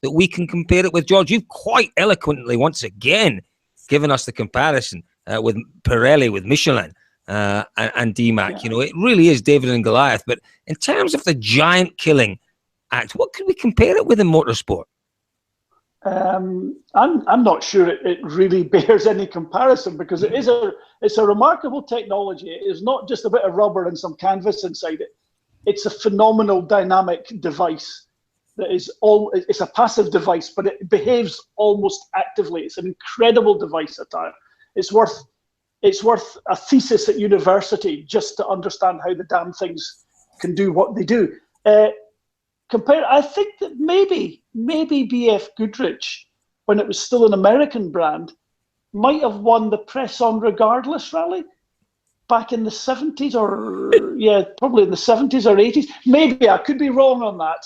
A: that we can compare it with? George, you've quite eloquently once again given us the comparison with Pirelli, with Michelin and Dmack.
B: Yeah.
A: It really is David and Goliath. But in terms of the giant killing act, what can we compare it with in motorsport?
B: I'm not sure it really bears any comparison, because it's a remarkable technology. It is not just a bit of rubber and some canvas inside it. It's a phenomenal dynamic device that is it's a passive device, but it behaves almost actively. It's an incredible device at time. It's worth a thesis at university just to understand how the damn things can do what they do. I think that maybe BF Goodrich, when it was still an American brand, might have won the Press On Regardless rally back in the 70s, or probably in the 70s or 80s. Maybe I could be wrong on that.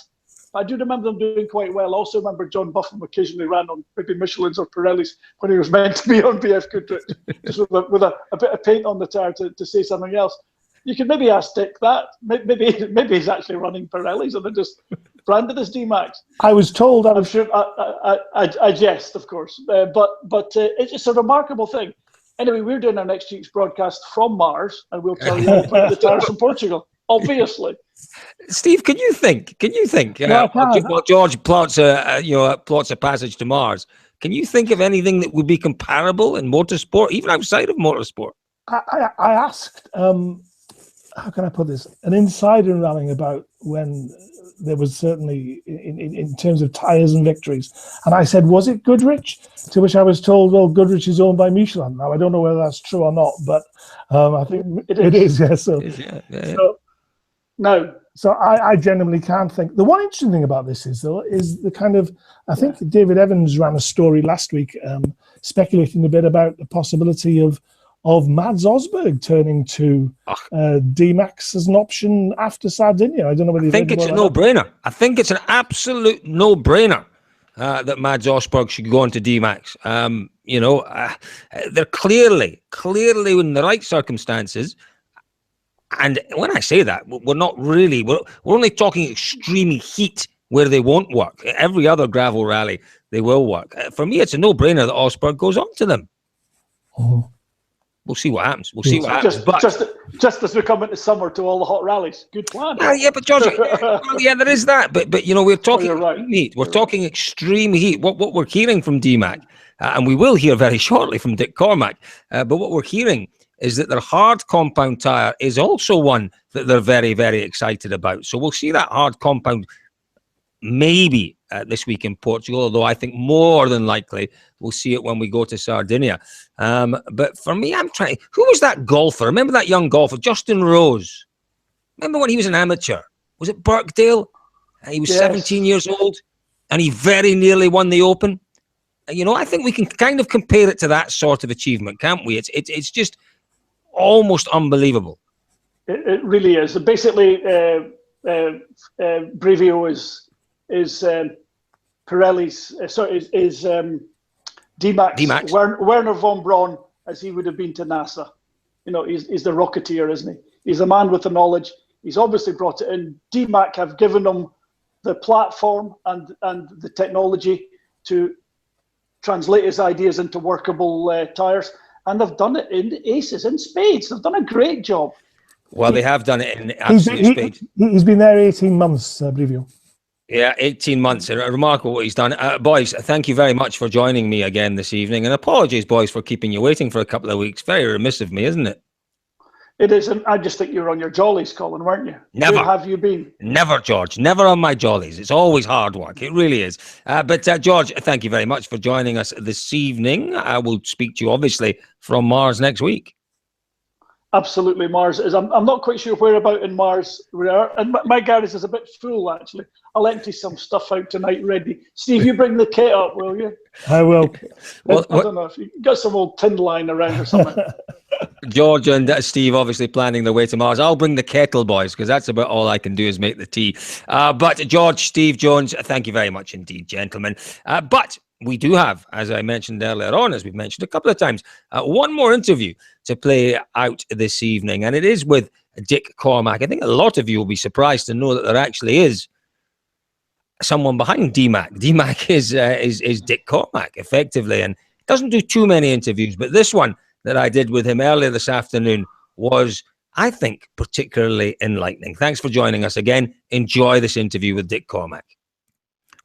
B: I do remember them doing quite well. I also remember John Buffum occasionally ran on maybe Michelin's or Pirelli's when he was meant to be on BF Goodrich, just with a bit of paint on the tire to say something else. You could maybe ask Dick that. Maybe he's actually running Pirelli's and they're just branded as Dmax.
C: I was told.
B: I'm sure. I jest, of course, but it's a remarkable thing. Anyway, we're doing our next week's broadcast from Mars, and we'll tell you about the tires from Portugal. Obviously,
A: Steve, can you think? Well, George plots a passage to Mars. Can you think of anything that would be comparable in motorsport, even outside of motorsport?
C: I asked, how can I put this, an insider in rallying about when there was certainly in terms of tyres and victories. And I said, was it Goodrich? To which I was told, well, Goodrich is owned by Michelin. Now, I don't know whether that's true or not, but I think it is. Yeah, so,
B: No.
C: So I genuinely can't think. The one interesting thing about this is the kind of, I think David Evans ran a story last week speculating a bit about the possibility of Mads Osberg turning to Dmax as an option after Sardinia. I don't know whether you
A: think it's a no-brainer. I think it's an absolute no-brainer that Mads Osberg should go into Dmax. They're clearly in the right circumstances. And when I say that, we're not really, we're only talking extreme heat where they won't work. Every other gravel rally, they will work. For me, it's a no-brainer that Osberg goes on to them.
C: Oh.
A: We'll see what happens.
B: Just as we come into summer to all the hot rallies. Good plan.
A: Yeah, but George, there is that. But we're talking extreme heat. We're talking extreme heat. What we're hearing from Dmack, and we will hear very shortly from Dick Cormack, but what we're hearing is that their hard compound tyre is also one that they're very, very excited about. So we'll see that hard compound maybe this week in Portugal, although I think more than likely we'll see it when we go to Sardinia. But for me, I'm trying... Who was that golfer? Remember that young golfer, Justin Rose? Remember when he was an amateur? Was it Birkdale? He was 17 years old, and he very nearly won the Open. I think we can kind of compare it to that sort of achievement, can't we? It's just almost unbelievable.
B: It really is. Basically, Brevio is Pirelli's. Is Dmax. Werner von Braun, as he would have been to NASA. He's the Rocketeer, isn't he? He's the man with the knowledge. He's obviously brought it in. Dmack have given him the platform and the technology to translate his ideas into workable tyres. And they've done it in aces, in spades. They've done a great job.
A: Well, they have done it in absolute spades.
C: He's been there 18 months, Brevio.
A: Yeah, 18 months. Remarkable what he's done. Boys, thank you very much for joining me again this evening. And apologies, boys, for keeping you waiting for a couple of weeks. Very remiss of me, isn't it?
B: It is. And I just think you were on your jollies, Colin, weren't you?
A: Never.
B: Where have you been?
A: Never, George. Never on my jollies. It's always hard work. It really is. But George, thank you very much for joining us this evening. I will speak to you, obviously, from Mars next week.
B: Absolutely, Mars is. I'm not quite sure whereabout in Mars we are, and my garage is a bit full actually. I'll empty some stuff out tonight. Ready, Steve? You bring the kit up, will you?
C: I will.
B: Well, I don't know if you got some old tin line around or something.
A: George and Steve obviously planning their way to Mars. I'll bring the kettle, boys, because that's about all I can do is make the tea. But George, Steve, Jones, thank you very much indeed, gentlemen. But we do have, as I mentioned earlier on, as we've mentioned a couple of times, one more interview to play out this evening, and it is with Dick Cormack. I think a lot of you will be surprised to know that there actually is someone behind Dmack. Dmack is Dick Cormack, effectively, and doesn't do too many interviews, but this one that I did with him earlier this afternoon was, I think, particularly enlightening. Thanks for joining us again. Enjoy this interview with Dick Cormack.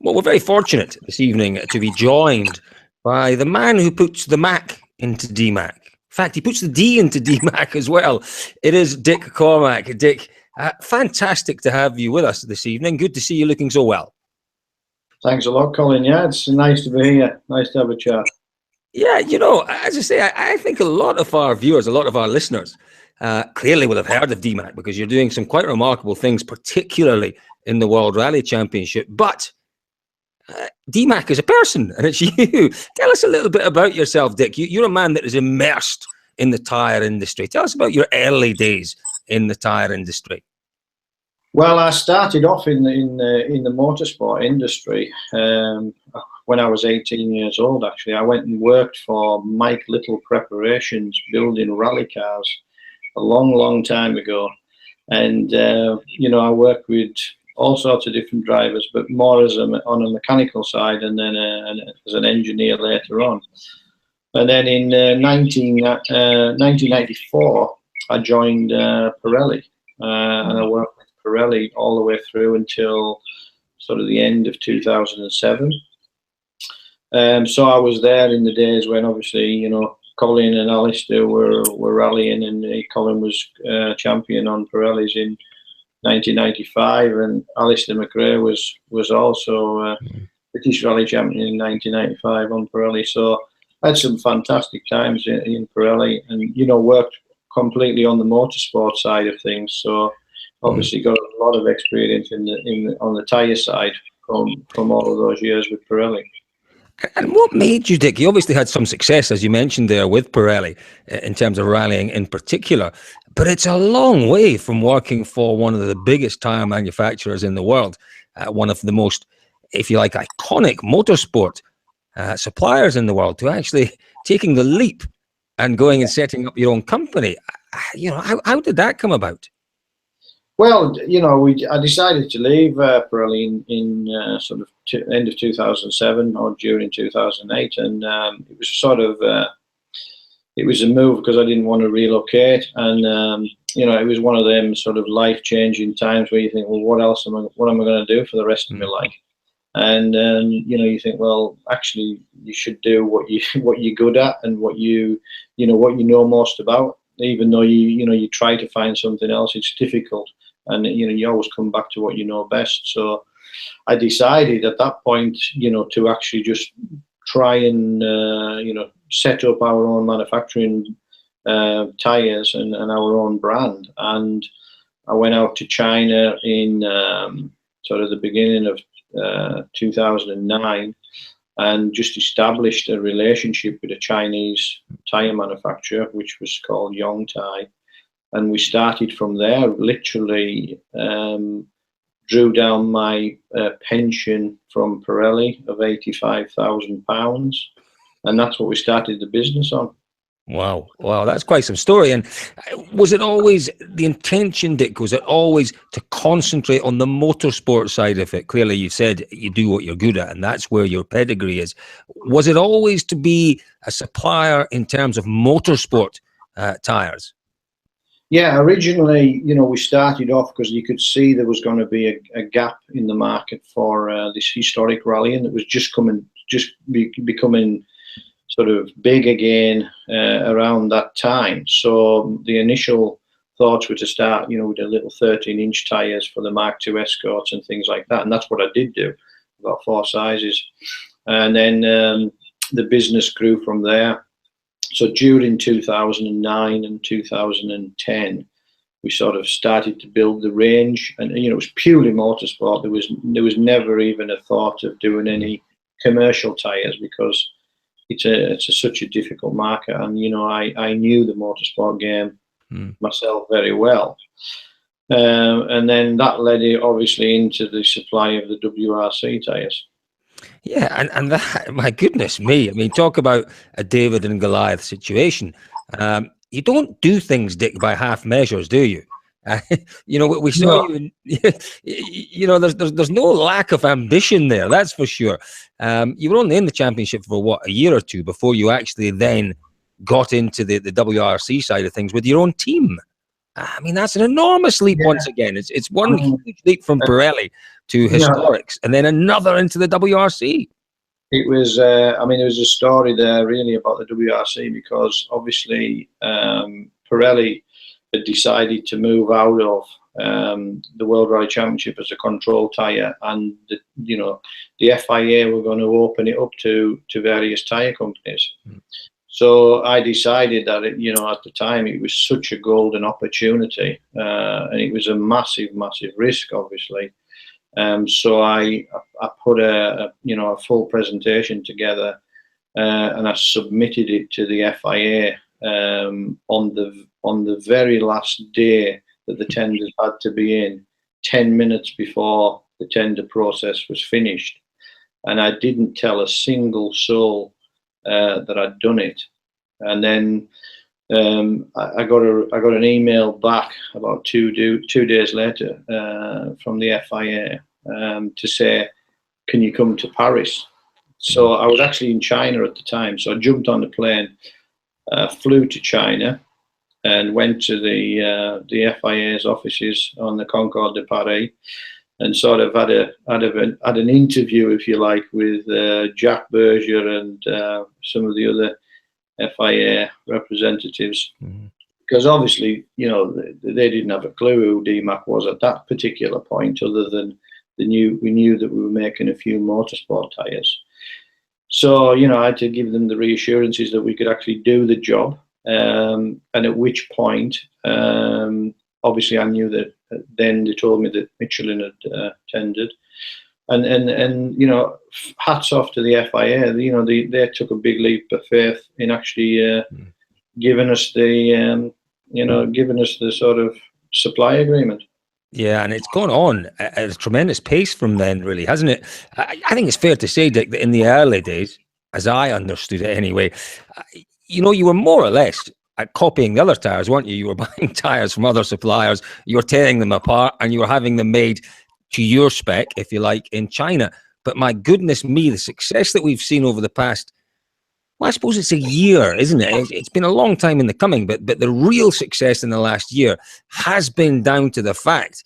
A: Well, we're very fortunate this evening to be joined by the man who puts the Mack into Dmack. In fact, he puts the D into Dmack as well. It is Dick Cormack. Dick, fantastic to have you with us this evening. Good to see you looking so well.
E: Thanks a lot, Colin. Yeah, it's nice to be here. Nice to have a chat.
A: Yeah, as I say, I think a lot of our viewers, a lot of our listeners clearly will have heard of Dmack because you're doing some quite remarkable things, particularly in the World Rally Championship. But Dmack is a person, and it's you. Tell us a little bit about yourself, Dick. You're a man that is immersed in the tyre industry. Tell us about your early days in the tyre industry.
E: Well, I started off in the motorsport industry when I was 18 years old. Actually, I went and worked for Mike Little Preparations, building rally cars, a long time ago. And I worked with all sorts of different drivers, but more on a mechanical side, and then as an engineer later on. And then in 1994, I joined Pirelli, and I worked with Pirelli all the way through until sort of the end of 2007. So I was there in the days when obviously, Colin and Alistair were rallying, and Colin was champion on Pirellis in 1995, and Alistair McRae was also British Rally champion in 1995 on Pirelli. So I had some fantastic times in Pirelli, and worked completely on the motorsport side of things. So obviously got a lot of experience on the tyre side from all of those years with Pirelli.
A: And what made you, Dick? You obviously had some success, as you mentioned there, with Pirelli in terms of rallying in particular. But it's a long way from working for one of the biggest tyre manufacturers in the world, one of the most, if you like, iconic motorsport suppliers in the world, to actually taking the leap and going and setting up your own company. How did that come about?
E: Well, I decided to leave Pirelli in sort of end of 2007 or during 2008, and it was sort of it was a move because I didn't want to relocate, and it was one of them sort of life-changing times where you think, well, what am I going to do for the rest of my life? And you think, well, actually, you should do what you're good at and what you know most about. Even though you try to find something else, it's difficult. And you always come back to what you know best. So I decided at that point, to actually just try and set up our own manufacturing tires and our own brand. And I went out to China in sort of the beginning of 2009, and just established a relationship with a Chinese tire manufacturer, which was called Yongtai. And we started from there. Literally drew down my pension from Pirelli of £85,000, and that's what we started the business on.
A: Wow, that's quite some story. And was it always the intention, Dick? Was it always to concentrate on the motorsport side of it? Clearly, you said you do what you're good at, and that's where your pedigree is. Was it always to be a supplier in terms of motorsport tires?
E: Yeah, originally, we started off because you could see there was going to be a gap in the market for this historic rallying that was just becoming sort of big again around that time. So the initial thoughts were to start, with the little 13-inch tires for the Mark II Escorts and things like that, and that's what I did do. About 4 sizes, and then the business grew from there. So during 2009 and 2010, we sort of started to build the range, and it was purely motorsport. There was never even a thought of doing any commercial tires because it's such a difficult market, and I knew the motorsport game myself very well, and then that led obviously into the supply of the WRC tires.
A: Yeah, and that, my goodness me, I mean, talk about a David and Goliath situation. You don't do things, Dick, by half measures, do you? We saw you. There's no lack of ambition there, that's for sure. You were only in the championship for a year or two before you actually then got into the WRC side of things with your own team. I mean, that's an enormous leap once again. It's one huge leap from Pirelli to historics, and then another into the WRC.
E: It was, there was a story there really about the WRC because obviously Pirelli had decided to move out of the World Rally Championship as a control tyre, and the FIA were going to open it up to various tyre companies. So I decided that at the time it was such a golden opportunity, and it was a massive risk, obviously. So I put a full presentation together, and I submitted it to the FIA on the very last day that the tenders had to be in 10 minutes before the tender process was finished, and I didn't tell a single soul that I'd done it. And then I got an email back about 2 days later from the FIA to say, "Can you come to Paris?" So I was actually in China at the time, so I jumped on the plane, flew to China, and went to the FIA's offices on the Concorde de Paris, and sort of had an interview, if you like, with Jack Berger and some of the other FIA representatives, because obviously, you know, they didn't have a clue who Dmack was at that particular point, other than we knew that we were making a few motorsport tyres. So, you know, I had to give them the reassurances that we could actually do the job, and at which point, obviously, I knew that. Then they told me that Michelin had tendered, and you know, hats off to the FIA. You know, they took a big leap of faith in actually giving us the sort of supply agreement.
A: Yeah, and it's gone on at a tremendous pace from then, really, hasn't it? I think it's fair to say, Dick, that in the early days, as I understood it anyway, you know, you were more or less copying the other tyres, weren't you? You were buying tyres from other suppliers, you were tearing them apart, and you were having them made to your spec, if you like, in China. But my goodness me, the success that we've seen over the past, well, I suppose it's a year, isn't it? It's been a long time in the coming, but the real success in the last year has been down to the fact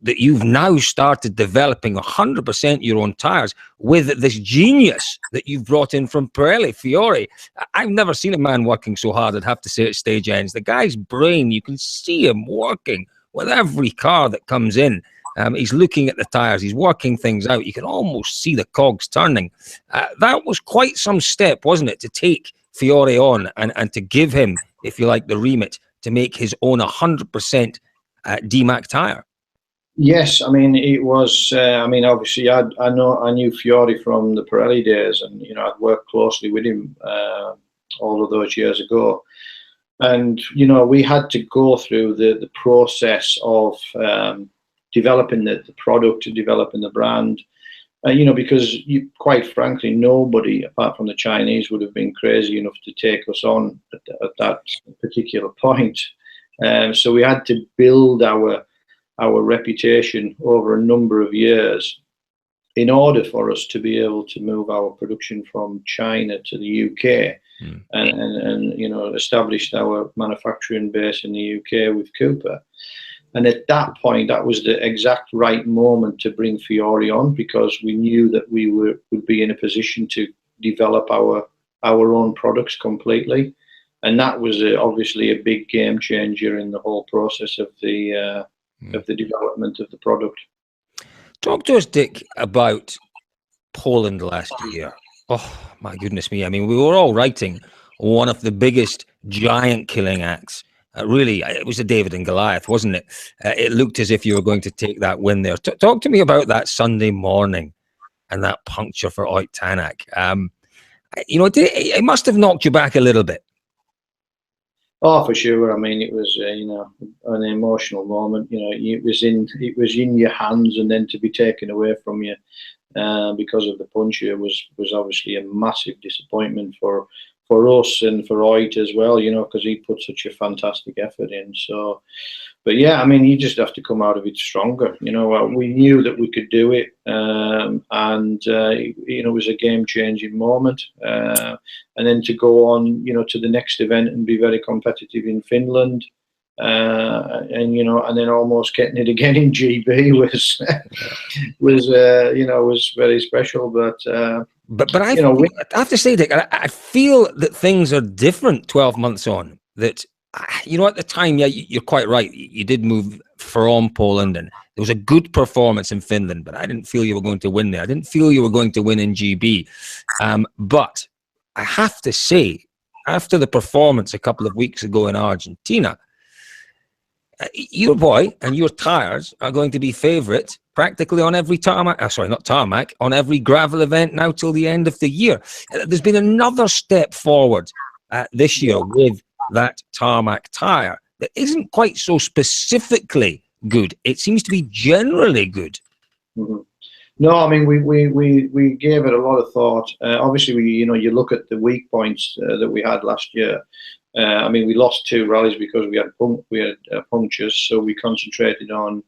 A: that you've now started developing 100% your own tyres with this genius that you've brought in from Pirelli, Fiore. I've never seen a man working so hard, I'd have to say, at stage ends. The guy's brain, you can see him working with every car that comes in. He's looking at the tyres, he's working things out. You can almost see the cogs turning. That was quite some step, wasn't it, to take Fiore on and to give him, if you like, the remit to make his own 100% Dmack tyre.
E: Yes, I mean, it was. I mean, obviously, I knew Fiore from the Pirelli days, and you know, I'd worked closely with him all of those years ago. And you know, we had to go through the process of developing the product, developing the brand. You know, because quite frankly, nobody apart from the Chinese would have been crazy enough to take us on at that particular point. So we had to build our reputation over a number of years in order for us to be able to move our production from China to the UK and you know, established our manufacturing base in the UK with Cooper. And at that point, that was the exact right moment to bring Fiore on, because we knew that we would be in a position to develop our own products completely. And that was obviously a big game changer in the whole process of the development of the product.
A: Talk to us, Dick, about Poland last year. Oh, my goodness me. I mean, we were all writing one of the biggest giant killing acts. Really, it was a David and Goliath, wasn't it? It looked as if you were going to take that win there. Talk to me about that Sunday morning and that puncture for Ott Tanak. You know, it must have knocked you back a little bit.
E: Oh, for sure. I mean, it was you know, an emotional moment. You know, it was in your hands, and then to be taken away from you because of the puncture was obviously a massive disappointment for us and for Ott as well. You know, because he put such a fantastic effort in. So, but yeah, I mean, you just have to come out of it stronger. You know, we knew that we could do it, and you know, it was a game-changing moment. And then to go on, you know, to the next event and be very competitive in Finland, and you know, and then almost getting it again in GB was you know, was very special. But I, you know,
A: I have to say, Dick, I feel that things are different 12 months on. That, you know, at the time, yeah, you're quite right. You did move from Poland, and there was a good performance in Finland, but I didn't feel you were going to win there. I didn't feel you were going to win in GB. But I have to say, after the performance a couple of weeks ago in Argentina, your boy and your tyres are going to be favourite practically on every tarmac, sorry, not tarmac, on every gravel event now till the end of the year. There's been another step forward this year with that tarmac tyre that isn't quite so specifically good. It seems to be generally good.
E: Mm-hmm. No, I mean we gave it a lot of thought. Obviously, you look at the weak points that we had last year. I mean, we lost 2 rallies because we had punctures, so we concentrated on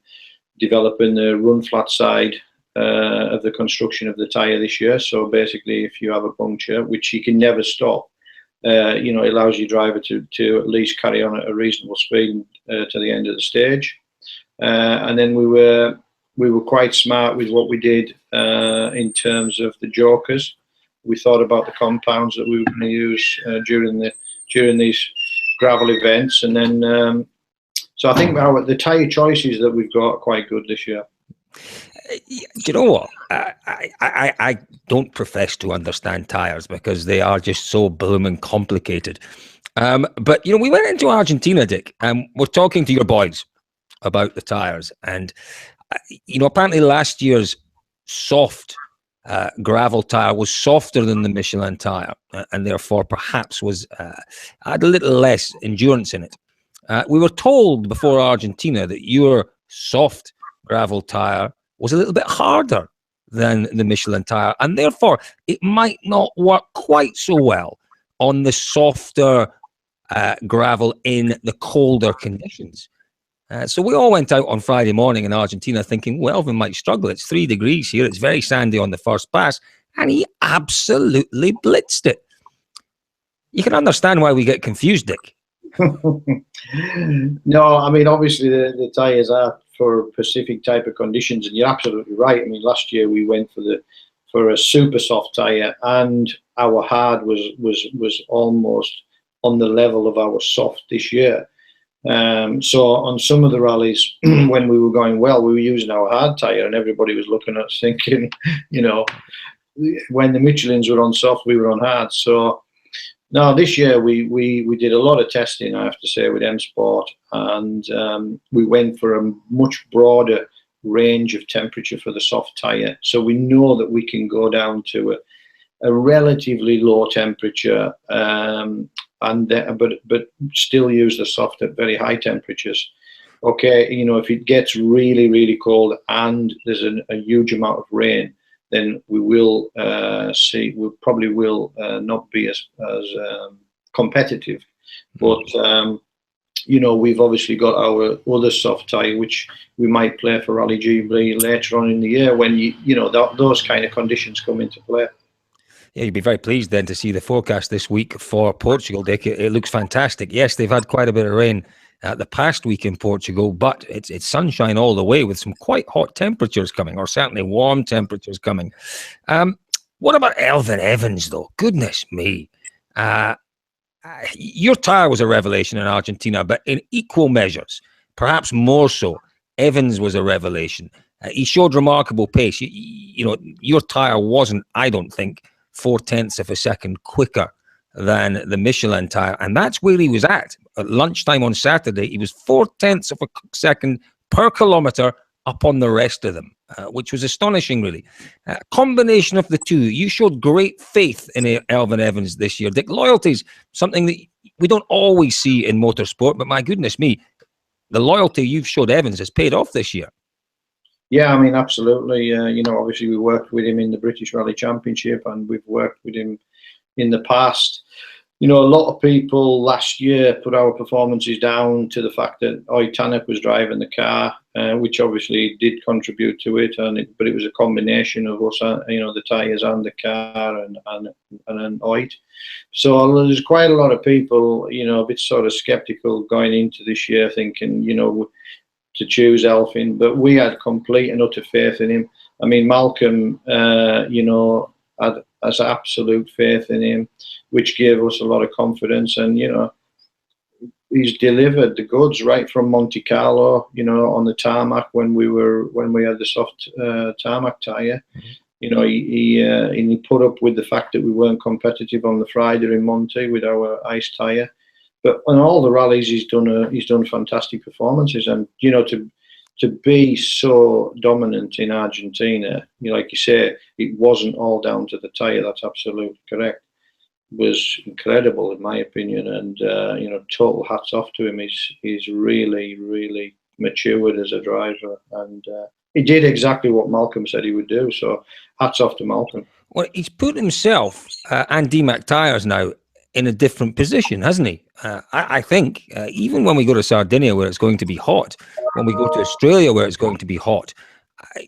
E: developing the run flat side of the construction of the tyre this year. So basically, if you have a puncture, which you can never stop, it allows your driver to at least carry on at a reasonable speed to the end of the stage. And then we were quite smart with what we did in terms of the jokers. We thought about the compounds that we were going to use during these gravel events, and then so I think the tyre choices that we've got are quite good this year.
A: You know what? I don't profess to understand tyres because they are just so blooming complicated. But we went into Argentina, Dick, and we're talking to your boys about the tyres, and apparently last year's soft gravel tyre was softer than the Michelin tyre, and therefore perhaps had a little less endurance in it. We were told before Argentina that your soft gravel tyre was a little bit harder than the Michelin tyre, and therefore it might not work quite so well on the softer gravel in the colder conditions. So we all went out on Friday morning in Argentina thinking, well, Elfyn might struggle. It's 3 degrees here. It's very sandy on the first pass. And he absolutely blitzed it. You can understand why we get confused, Dick.
E: No, I mean, obviously the tyres are for specific type of conditions, and you're absolutely right. I mean, last year we went for a super soft tyre, and our hard was almost on the level of our soft this year. So on some of the rallies, when we were going well, we were using our hard tyre, and everybody was looking at us thinking, when the Michelins were on soft, we were on hard. So no, this year we did a lot of testing, I have to say, with M Sport, and we went for a much broader range of temperature for the soft tyre. So we know that we can go down to a relatively low temperature, but still use the soft at very high temperatures. Okay, if it gets really, really cold and there's a huge amount of rain, then we will we probably will not be as competitive. But we've obviously got our other soft tyre, which we might play for Rally GB later on in the year when those kind of conditions come into play.
A: Yeah, you'd be very pleased then to see the forecast this week for Portugal, Dick. It looks fantastic. Yes, they've had quite a bit of rain the past week in Portugal, but it's sunshine all the way with some quite hot temperatures coming, or certainly warm temperatures coming. What about Elfyn Evans, though? Goodness me. Your tyre was a revelation in Argentina, but in equal measures, perhaps more so, Evans was a revelation. He showed remarkable pace. Your tyre wasn't, I don't think, 0.4 of a second quicker than the Michelin tyre, and that's where he was at lunchtime on Saturday. He was 0.4 of a second per kilometre up on the rest of them, which was astonishing, really. Combination of the two, you showed great faith in Elfyn Evans this year. Dick, loyalty's something that we don't always see in motorsport, but my goodness me, the loyalty you've showed Evans has paid off this year.
E: Yeah, I mean, absolutely. Obviously we worked with him in the British Rally Championship, and we've worked with him in the past. A lot of people last year put our performances down to the fact that Tanak was driving the car, which obviously did contribute to it, but it was a combination of us, the tyres and the car and Oit. So there's quite a lot of people, a bit sort of skeptical going into this year, thinking, to choose Elfyn, but we had complete and utter faith in him. I mean, Malcolm, has absolute faith in him, which gave us a lot of confidence. And he's delivered the goods right from Monte Carlo, on the tarmac when we had the soft tarmac tyre. He put up with the fact that we weren't competitive on the Friday in Monte with our ice tyre. But on all the rallies, he's done fantastic performances, and to be so dominant in Argentina, like you say, it wasn't all down to the tyre. That's absolutely correct. It was incredible in my opinion, and total hats off to him. He's really, really matured as a driver, and he did exactly what Malcolm said he would do. So hats off to Malcolm.
A: Well, he's put himself and Dmack Tyres now in a different position, hasn't he? I think even when we go to Sardinia, where it's going to be hot, when we go to Australia, where it's going to be hot,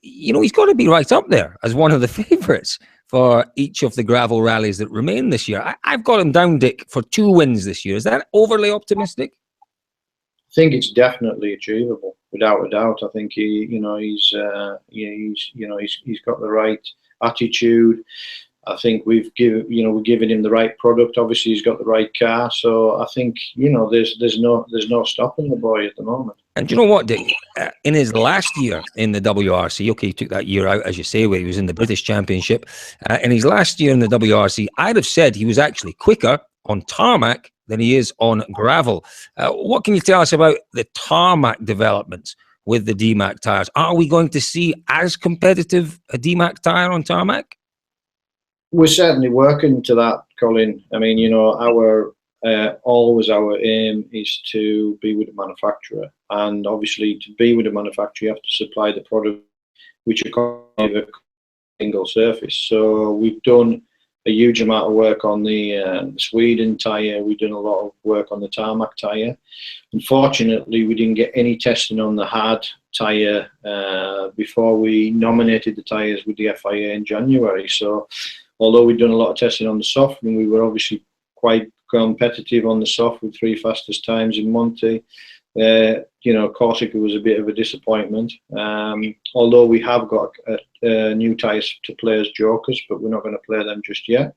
A: he's got to be right up there as one of the favourites for each of the gravel rallies that remain this year. I've got him down, Dick, for 2 wins this year. Is that overly optimistic?
E: I think it's definitely achievable, without a doubt. I think he's got the right attitude. I think we're giving him the right product. Obviously, he's got the right car. So I think there's no stopping the boy at the moment.
A: And do you know what, Dick? In his last year in the WRC, okay, he took that year out, as you say, where he was in the British Championship. In his last year in the WRC, I'd have said he was actually quicker on tarmac than he is on gravel. What can you tell us about the tarmac developments with the Dmack tyres? Are we going to see as competitive a Dmack tyre on tarmac?
E: We're certainly working to that, Colin. I mean, our aim is to be with the manufacturer, and obviously to be with the manufacturer, you have to supply the product which are kind of a single surface. So we've done a huge amount of work on the Sweden tyre. We've done a lot of work on the tarmac tyre. Unfortunately, we didn't get any testing on the hard tyre before we nominated the tyres with the FIA in January. So although we'd done a lot of testing on the soft, and we were obviously quite competitive on the soft with 3 fastest times in Monte, Corsica was a bit of a disappointment. Although we have got new tyres to play as jokers, but we're not going to play them just yet.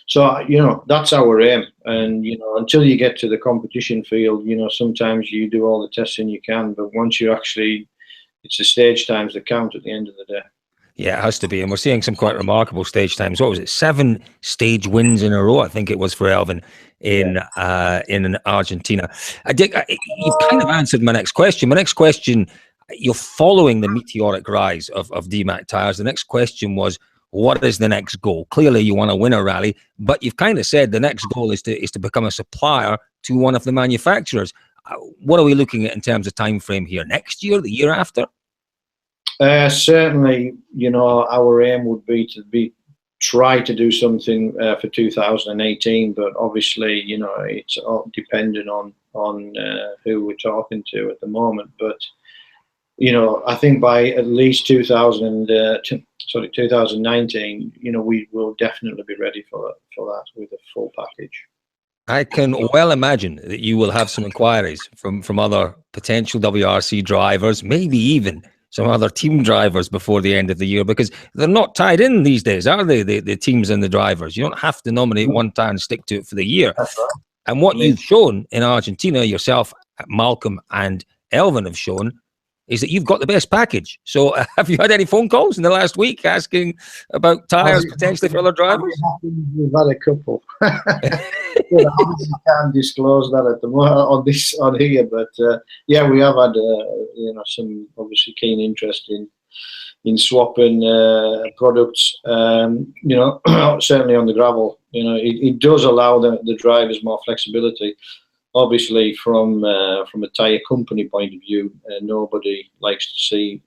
E: So that's our aim. And until you get to the competition field, sometimes you do all the testing you can, but once you actually, it's the stage times that count at the end of the day.
A: Yeah, it has to be. And we're seeing some quite remarkable stage times. What was it? 7 stage wins in a row, I think it was, for Elfyn in Argentina. Dick, you've kind of answered my next question. My next question, you're following the meteoric rise of Dmack Tyres. The next question was, what is the next goal? Clearly, you want to win a rally, but you've kind of said the next goal is to become a supplier to one of the manufacturers. What are we looking at in terms of time frame here? Next year, the year after?
E: Certainly, our aim would be to try to do something for 2018, but obviously, it's all dependent on who we're talking to at the moment. But I think by at least 2019, we will definitely be ready for that with a full package.
A: I can well imagine that you will have some inquiries from other potential WRC drivers, maybe even some other team drivers before the end of the year, because they're not tied in these days, are they? The teams and the drivers. You don't have to nominate one tire and stick to it for the year.
E: That's right.
A: And what you've shown in Argentina, yourself, Malcolm and Elfyn have shown, is that you've got the best package. So have you had any phone calls in the last week asking about tyres potentially for other drivers?
E: We've had a couple. Obviously can't disclose that at the moment on here, but yeah, we have had some obviously keen interest in swapping products. Certainly on the gravel, it does allow the drivers more flexibility. Obviously, from a tyre company point of view, nobody likes to see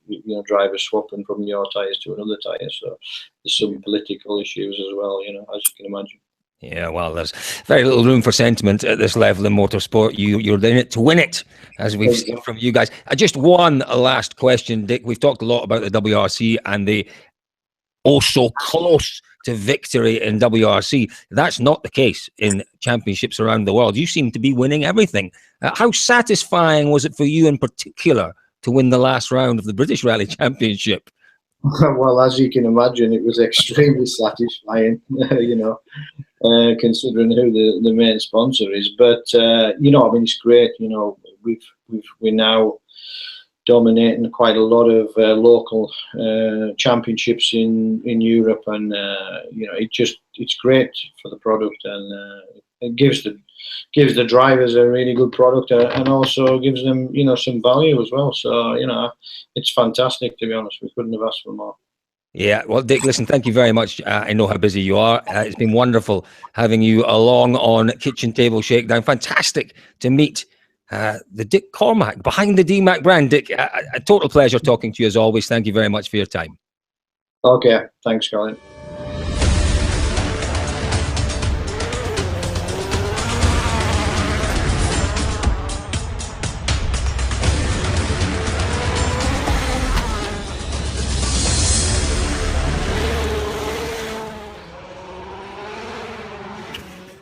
E: drivers swapping from your tyres to another tyre. So there's some political issues as well, as you can imagine.
A: Yeah, well, there's very little room for sentiment at this level in motorsport. You're in it to win it, as we've seen from you guys. Just one last question, Dick. We've talked a lot about the WRC and the so close to victory in WRC. That's not the case in championships around the world. You seem to be winning everything. How satisfying was it for you in particular to win the last round of the British Rally Championship?
E: Well, as you can imagine, it was extremely satisfying, considering who the main sponsor is. But, it's great. We're now dominating quite a lot of local championships in Europe, and it's great for the product, and it gives the drivers a really good product, and also gives them some value as well. So it's fantastic, to be honest. We couldn't have asked for more.
A: Yeah, well, Dick, listen, thank you very much. I know how busy you are. It's been wonderful having you along on Kitchen Table Shakedown. Fantastic to meet the Dick Cormack behind the Dmack brand. Dick, a total pleasure talking to you as always. Thank you very much for your time.
E: Okay, thanks, Colin.